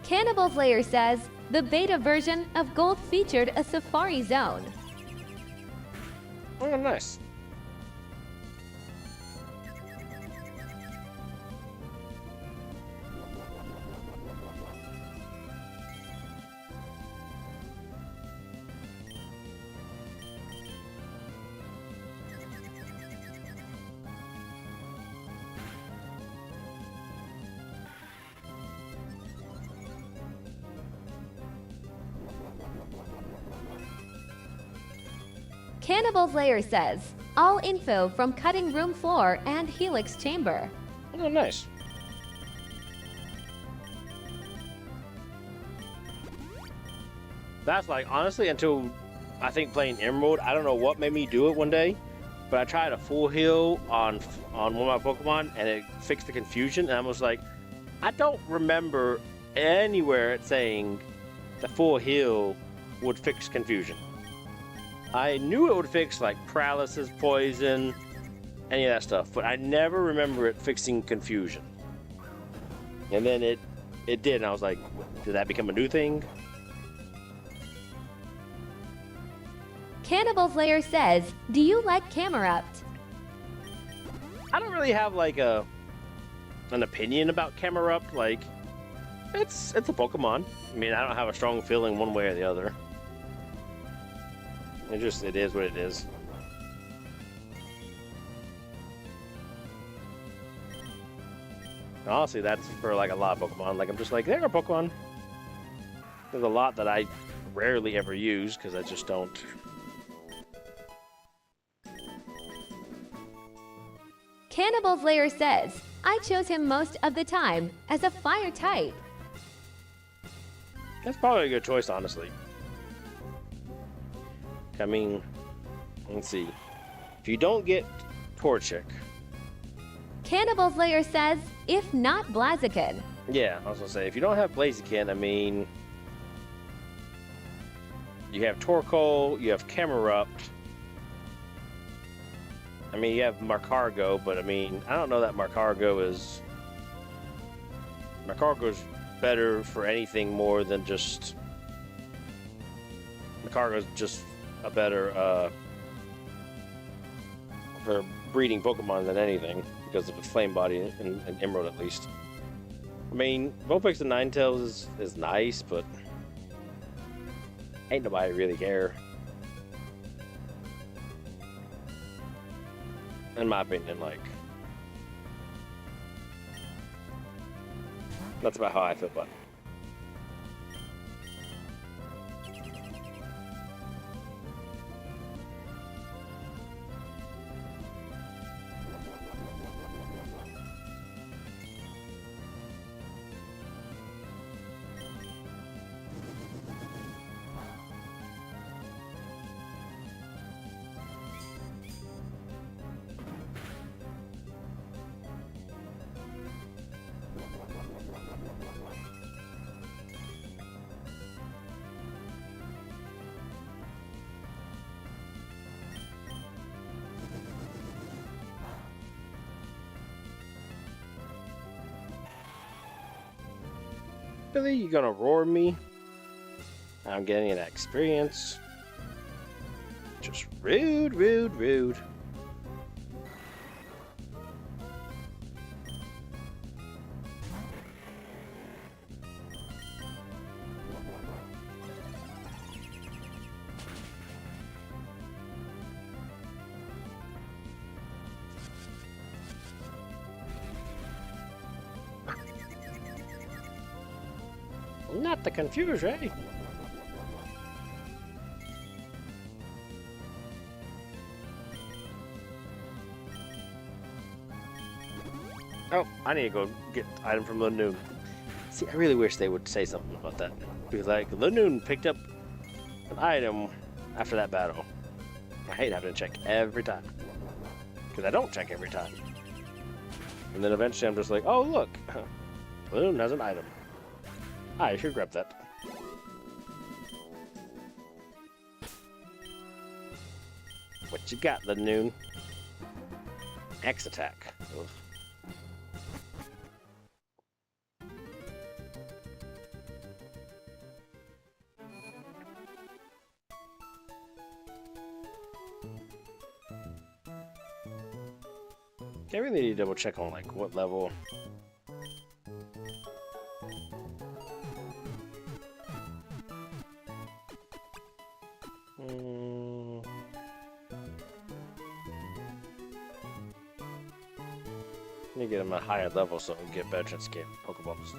Cannibal Slayer says, the beta version of Gold featured a Safari Zone. Oh, nice. Cannibal's Lair says, all info from cutting room floor and helix chamber. Oh, nice. That's like, honestly, until I think playing Emerald, I don't know what made me do it one day, but I tried a full heal on one of my Pokemon and it fixed the confusion, and I was like, I don't remember anywhere it saying the full heal would fix confusion. I knew it would fix like paralysis, poison, any of that stuff, but I never remember it fixing confusion. And then it did, and I was like, did that become a new thing? Cannibal's Lair says, do you like Camerupt? I don't really have like an opinion about Camerupt. Like, it's a Pokemon. I mean, I don't have a strong feeling one way or the other. It is what it is. And honestly, that's for like a lot of Pokemon. Like, I'm just like, they're a Pokemon. There's a lot that I rarely ever use because I just don't. Cannibal's Lair says, I chose him most of the time as a fire type. That's probably a good choice, honestly. I mean, let's see. If you don't get Torchic. Cannibal's Lair says, if not Blaziken. Yeah, I was gonna say, if you don't have Blaziken, I mean, you have Torkoal, you have Camerupt. I mean, you have Magcargo, but I mean, I don't know that Magcargo's better for anything more than just. Magcargo's just a better for breeding Pokemon than anything because of its Flame Body in Emerald, at least. I mean, Vulpix and Ninetales is nice, but ain't nobody really care. In my opinion, like, that's about how I feel about it. Really? You gonna roar me? I'm getting that experience. Just rude, rude, rude. Not the confuse, eh? Oh, I need to go get the item from Lanoon. See, I really wish they would say something about that. Be like, Lanoon picked up an item after that battle. I hate having to check every time. Because I don't check every time. And then eventually I'm just like, oh look, Lanoon has an item. I should grab that. What you got, Lanoon? X attack. Ugh. I really need to double check on like what level. Need to get him a higher level so we can get better chance to get Pokeballs.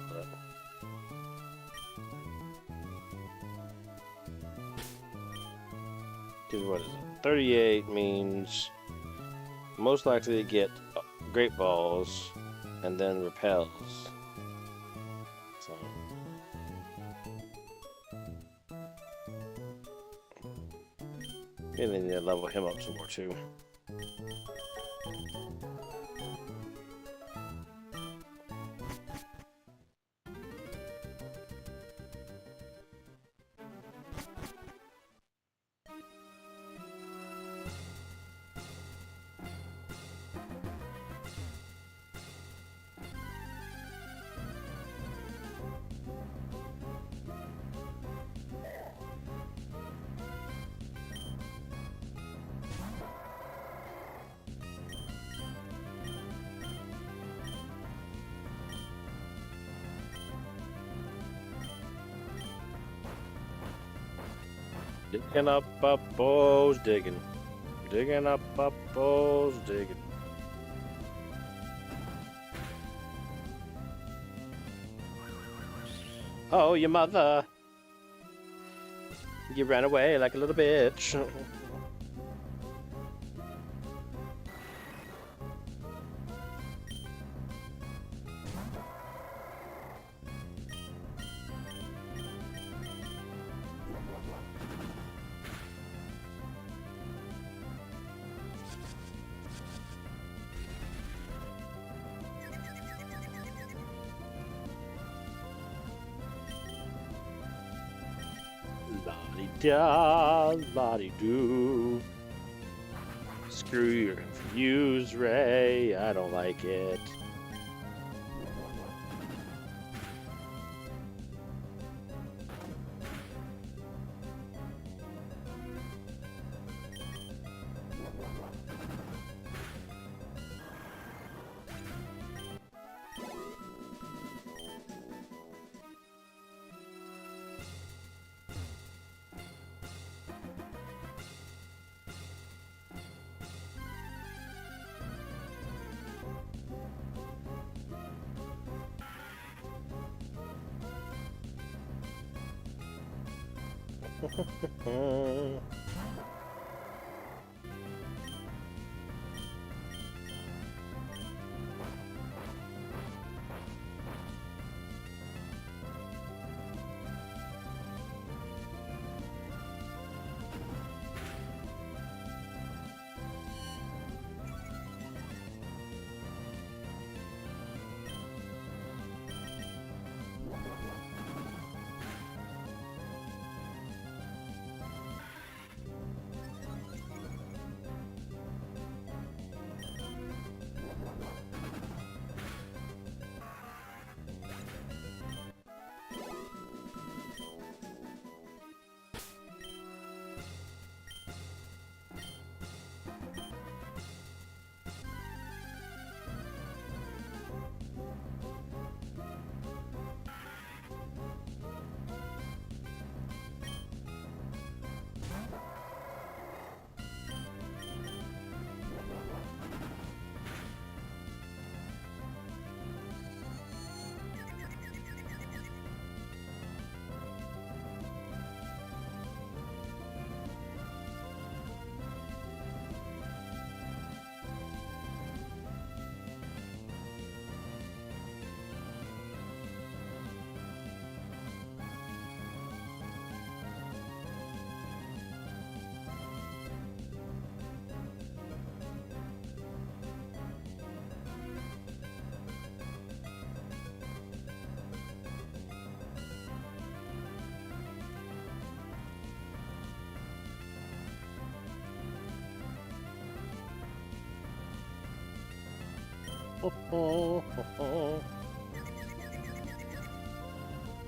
Dude, what is it? 38 means most likely to get great balls and then repels. So maybe they need to level him up some more too. Digging up Bubbles, digging. Digging up Bubbles, digging. Oh, your mother. You ran away like a little bitch. La-di-da, la-di-do. Screw your confused Ray, I don't like it.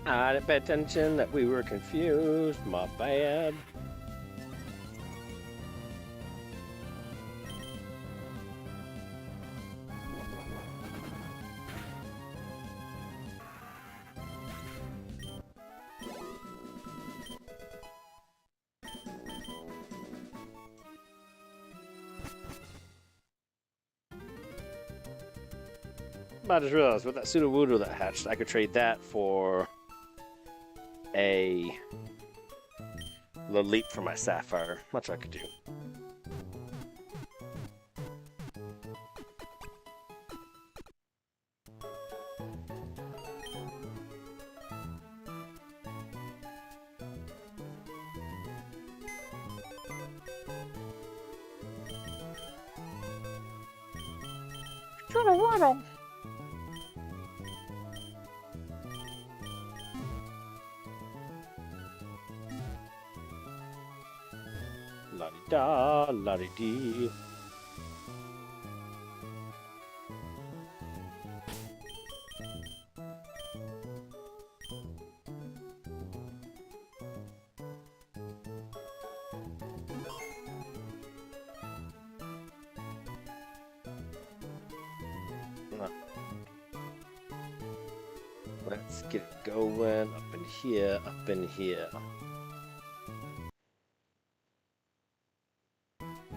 I didn't pay attention that we were confused. My bad. I just realized with that Sudowoodo that hatched, I could trade that for a leap for my Sapphire. Much I could do. La-di-da, la-di-dee. Let's get it going. Up in here, up in here.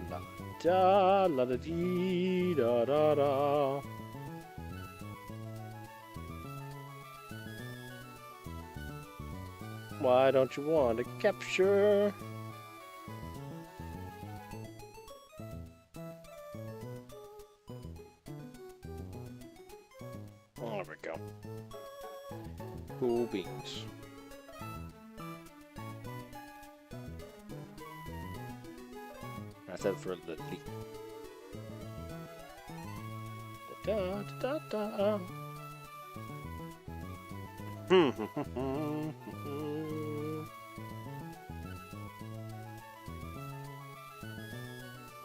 La da, la da dee, da da da. Why don't you want to capture? Oh, there we go. Cool beans. I said for the leap. Da da da da. I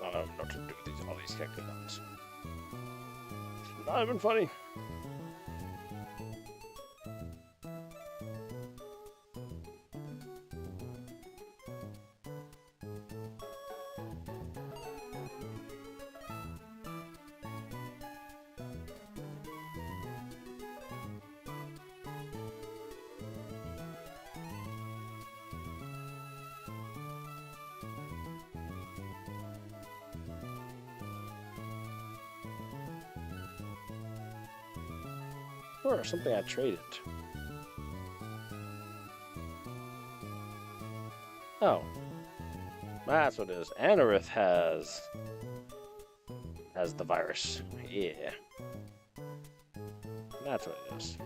don't know what to do with all these calculators. It's not even funny. Or something I traded. Oh. That's what it is. Anorith has the virus. Yeah. That's what it is.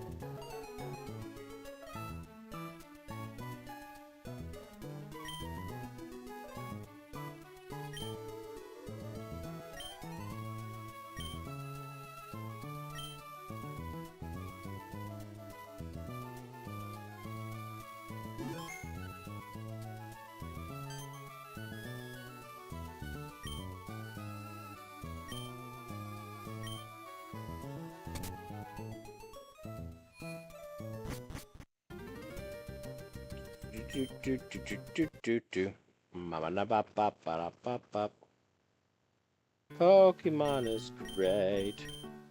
Pokemon is great.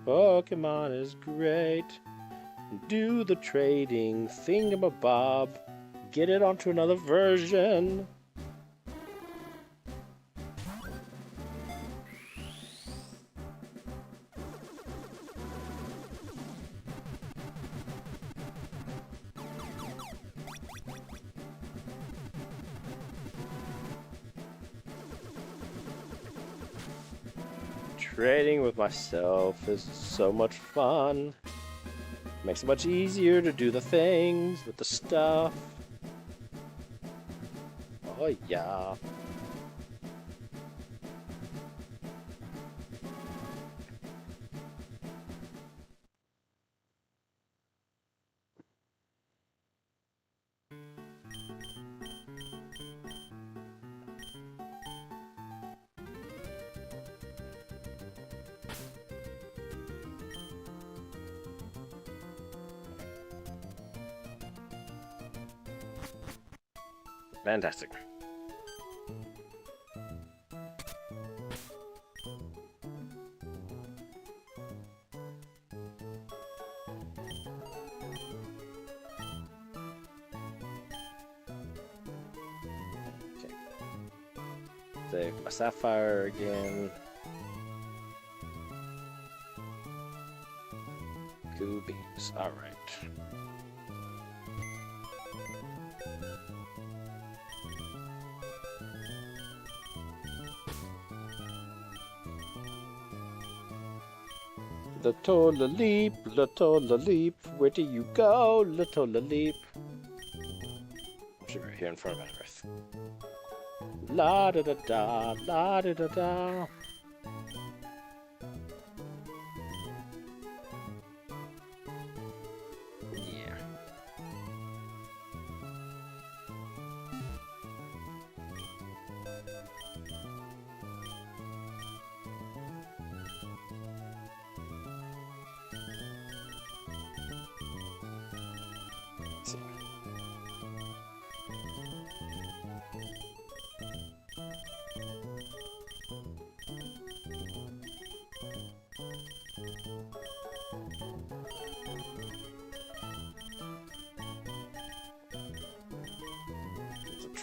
Pokemon is great. Do the trading thingamabob. Get it onto another version. Trading with myself is so much fun. Makes it much easier to do the things with the stuff. Oh yeah. Fantastic. Okay. Save my sapphire again. Cool beans. All right. Little leap, where do you go, little leap? I'm sure right here in front of Anorith. La da da da, la da da da.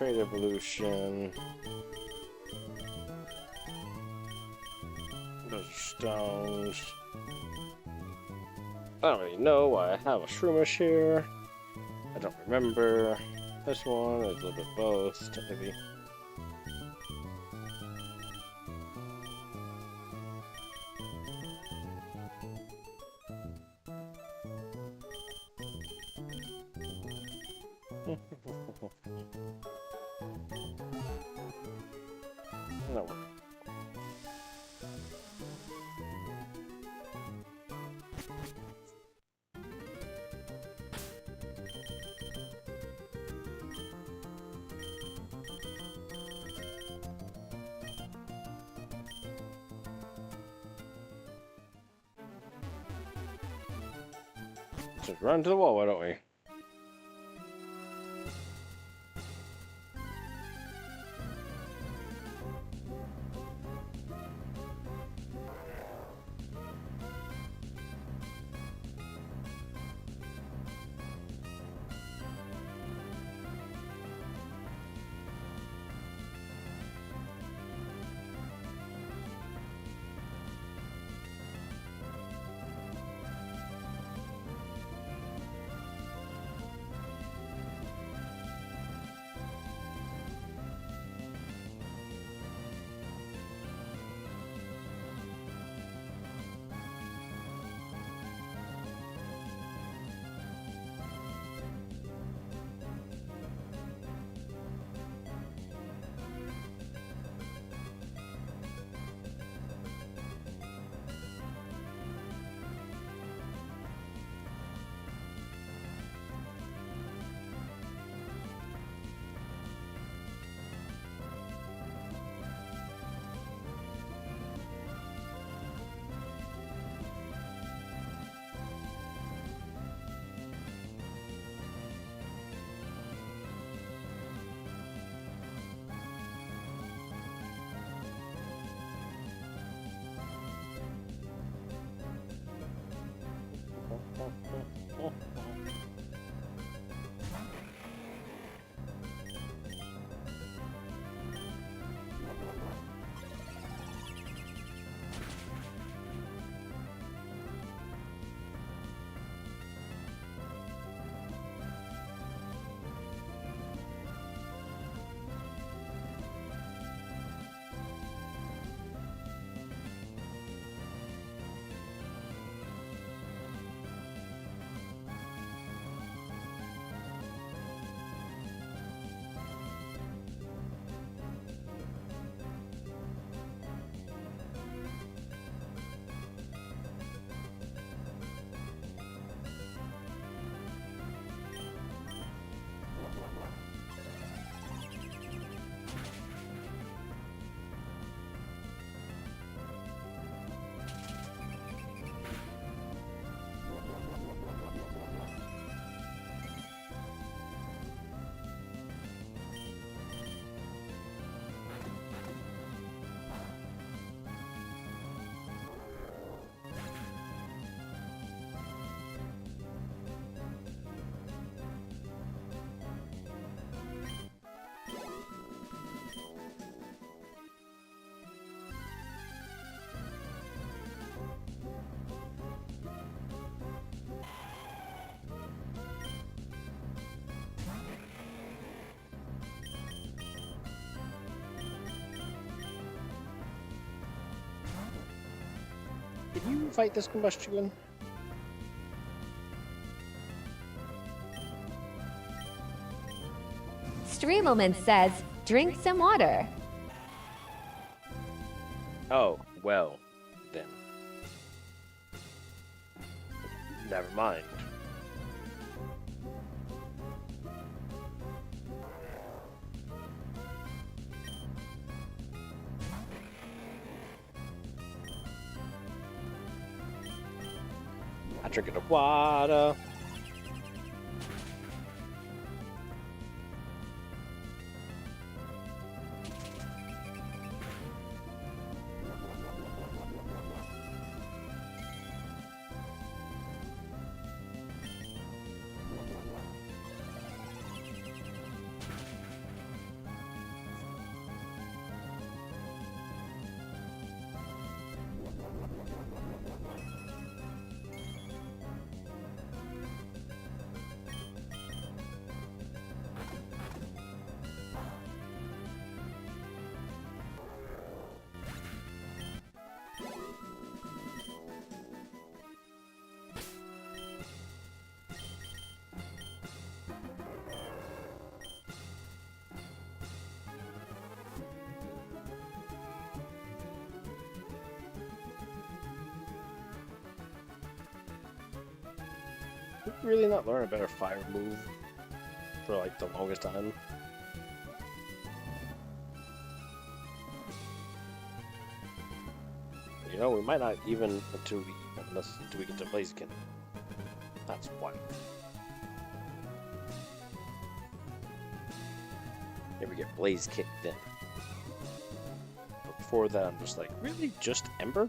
Trade evolution. Those are stones. I don't really know why I have a Shroomish here. I don't remember. This one is a little bit both, maybe. No. Just run to the wall, why don't we? Did you fight this combustion? Streamelman says, drink some water. Oh, well, then. Never mind. I drink the water. Did we really not learn a better fire move for like the longest time? You know, we might not even until we get to Blaziken. That's why. Maybe get Blaze kicked in. But before that, I'm just like, really, just Ember?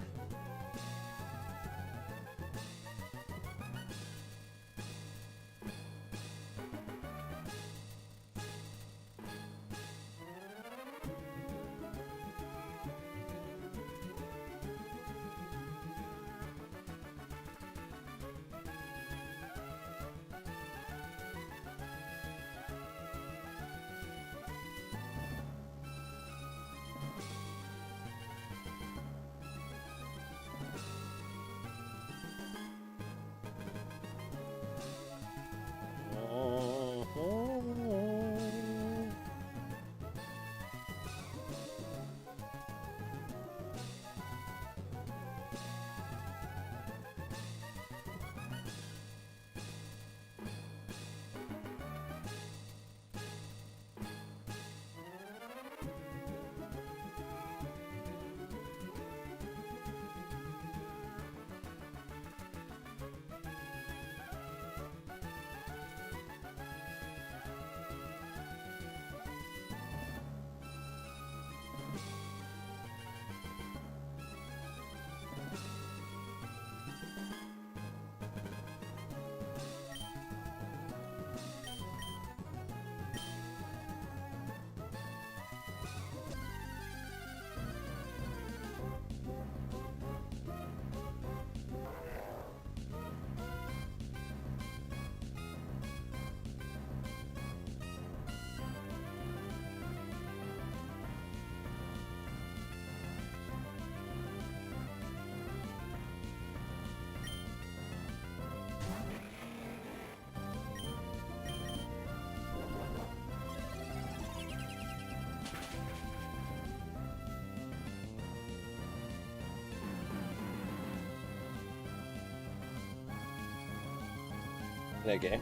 Okay.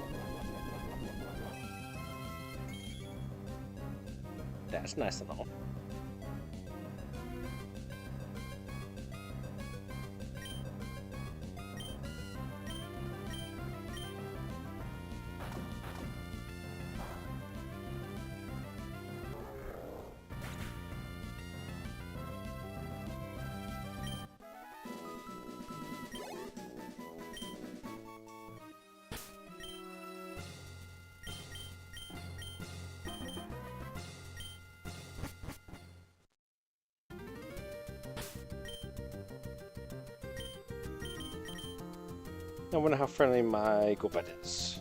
That's nice and all. I wonder how friendly my Golbat is.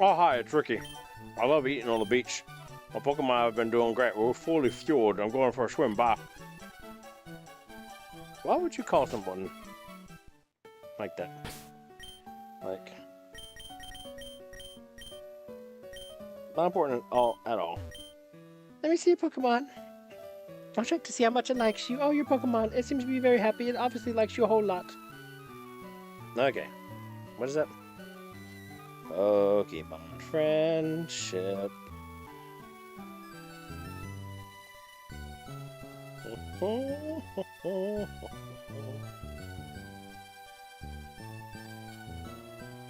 Oh, hi, it's Ricky. I love eating on the beach. My Pokemon have been doing great. We're fully fueled. I'm going for a swim. Bye. Why would you call someone like that? Like, not important at all. Let me see your Pokemon. I'll check to see how much it likes you. Oh, your Pokemon. It seems to be very happy. It obviously likes you a whole lot. Okay. What is that? Pokemon friendship.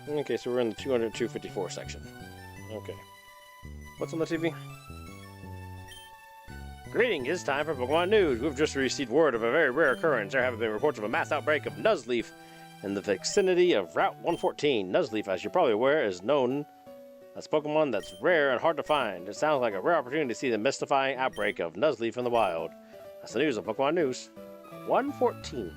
Okay, so we're in the 254 section. Okay. What's on the TV? Greetings, it's time for Pokemon News. We've just received word of a very rare occurrence. There have been reports of a mass outbreak of Nuzleaf in the vicinity of Route 114. Nuzleaf, as you're probably aware, is known as Pokemon that's rare and hard to find. It sounds like a rare opportunity to see the mystifying outbreak of Nuzleaf in the wild. That's the news of Pokemon News. 114.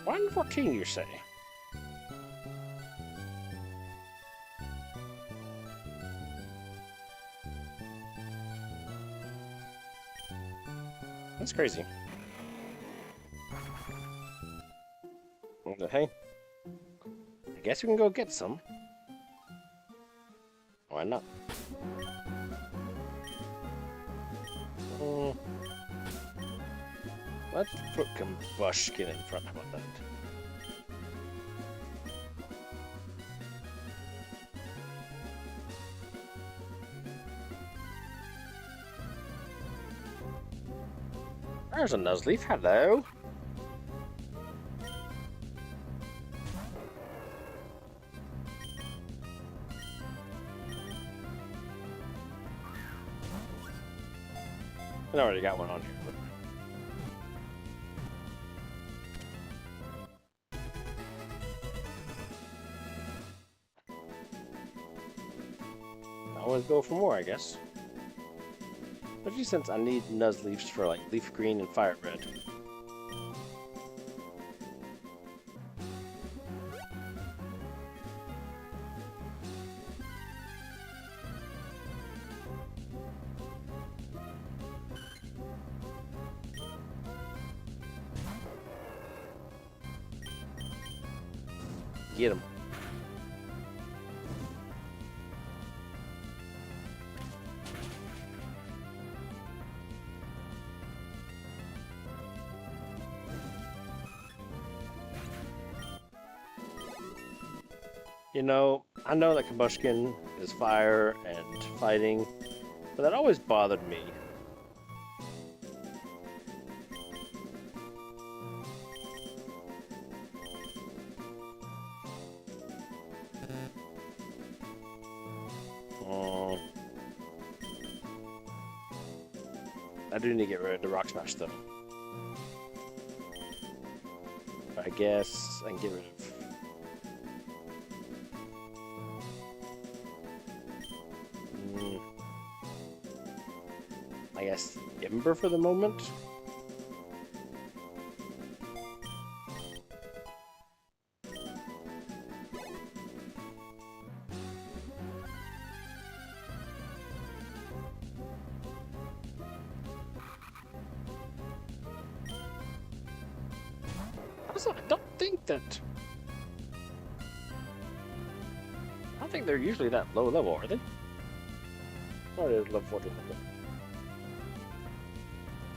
114, you say? That's crazy. Hey, I guess we can go get some. Why not? Let's put Combustion in front of that. There's a Nuzleaf, hello. I already got one on here. I always go for more, I guess. Especially since I need Nuzleafs for like Leaf Green and Fire Red. Get him. You know, I know that Combustion is fire and fighting, but that always bothered me. I do need to get rid of the Rock Smash though. I guess I can get rid of... I guess Ember for the moment. Also, I don't think they're usually that low level, are they? Oh, it is level 14.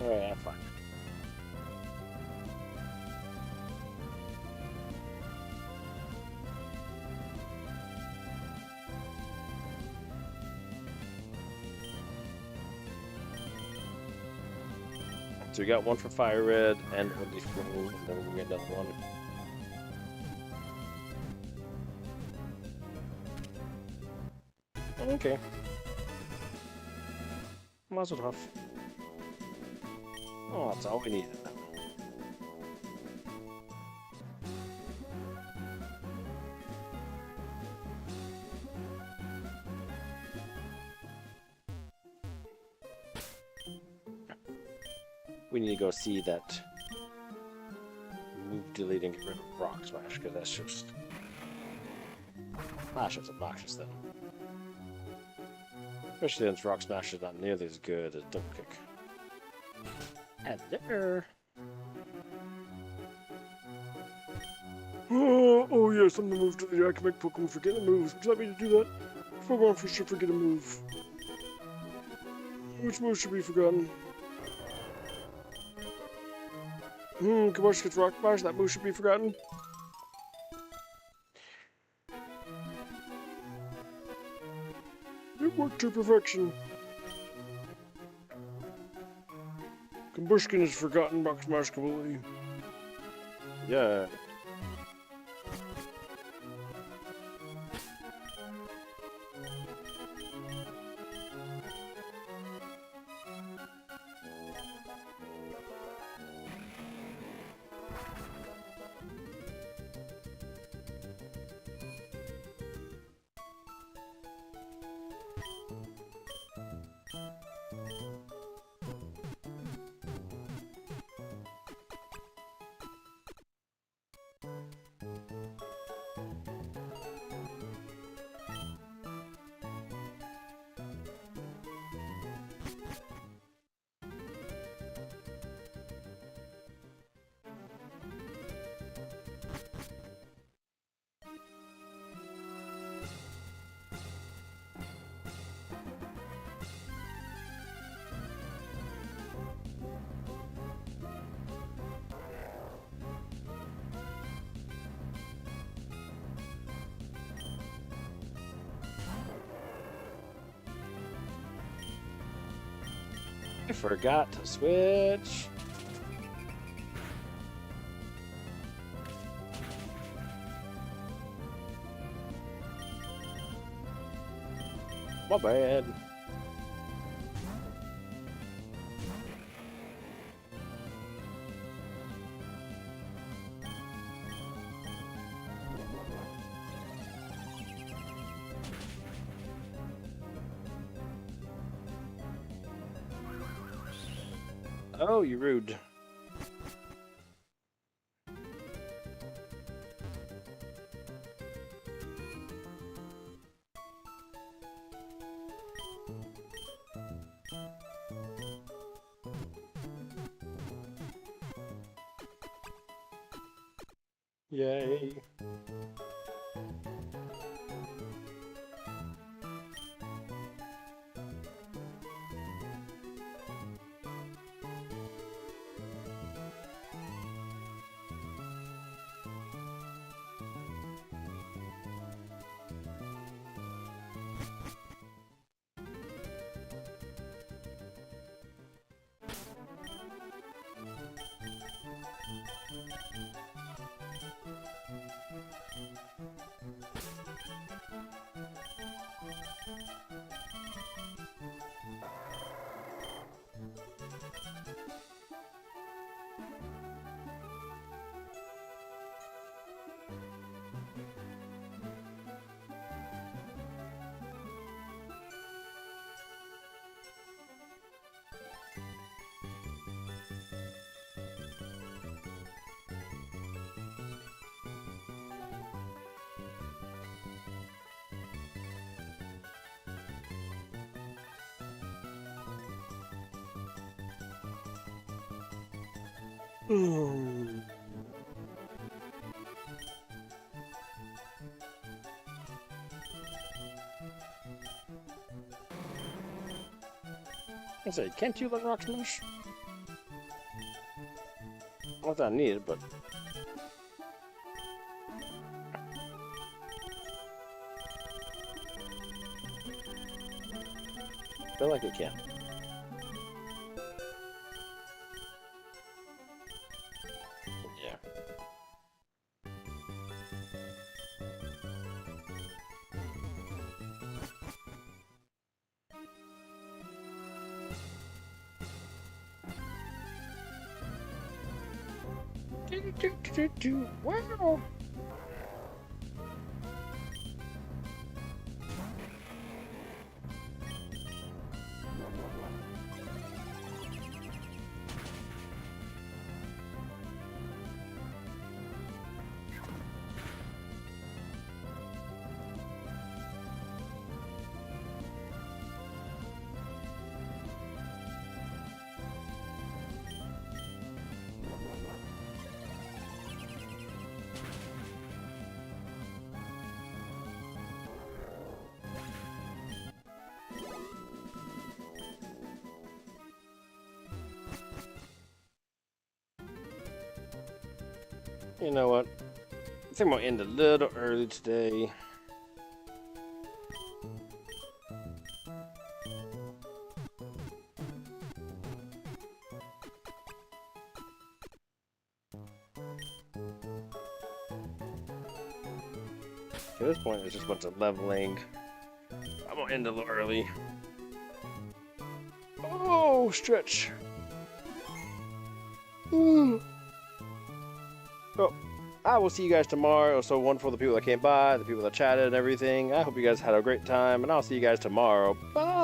Alright, I'm fine. So we got one for Fire Red and Leaf Green, and then we'll get another one. Okay. Mazel tov. Oh, that's all we needed now. We need to go see that move, delete, and get rid of Rock Smash, because that's just... That's just obnoxious then. Especially since Rock Smash is not nearly as good as Double Kick. Hello. Oh yes, I'm the move to the I can make Pokemon forget a move. Would you like me to do that? Pokemon for sure forget a move. Which move should be forgotten? Combustion gets Rock Smash, that move should be forgotten. It worked to perfection. Combustion is forgotten, Rock Smash completely. Yeah. forgot to switch. My bad. Oh, you rude. Yay. I say, can't you let rock smash? Not that I need it, but I feel like it can. Yeah. Wow. You know what? I think I'm gonna end a little early today. At this point, it's just a bunch of leveling. I'm gonna end a little early. Oh, stretch. Ooh. So, I will see you guys tomorrow. It was so wonderful, the people that came by, the people that chatted and everything. I hope you guys had a great time, and I'll see you guys tomorrow. Bye!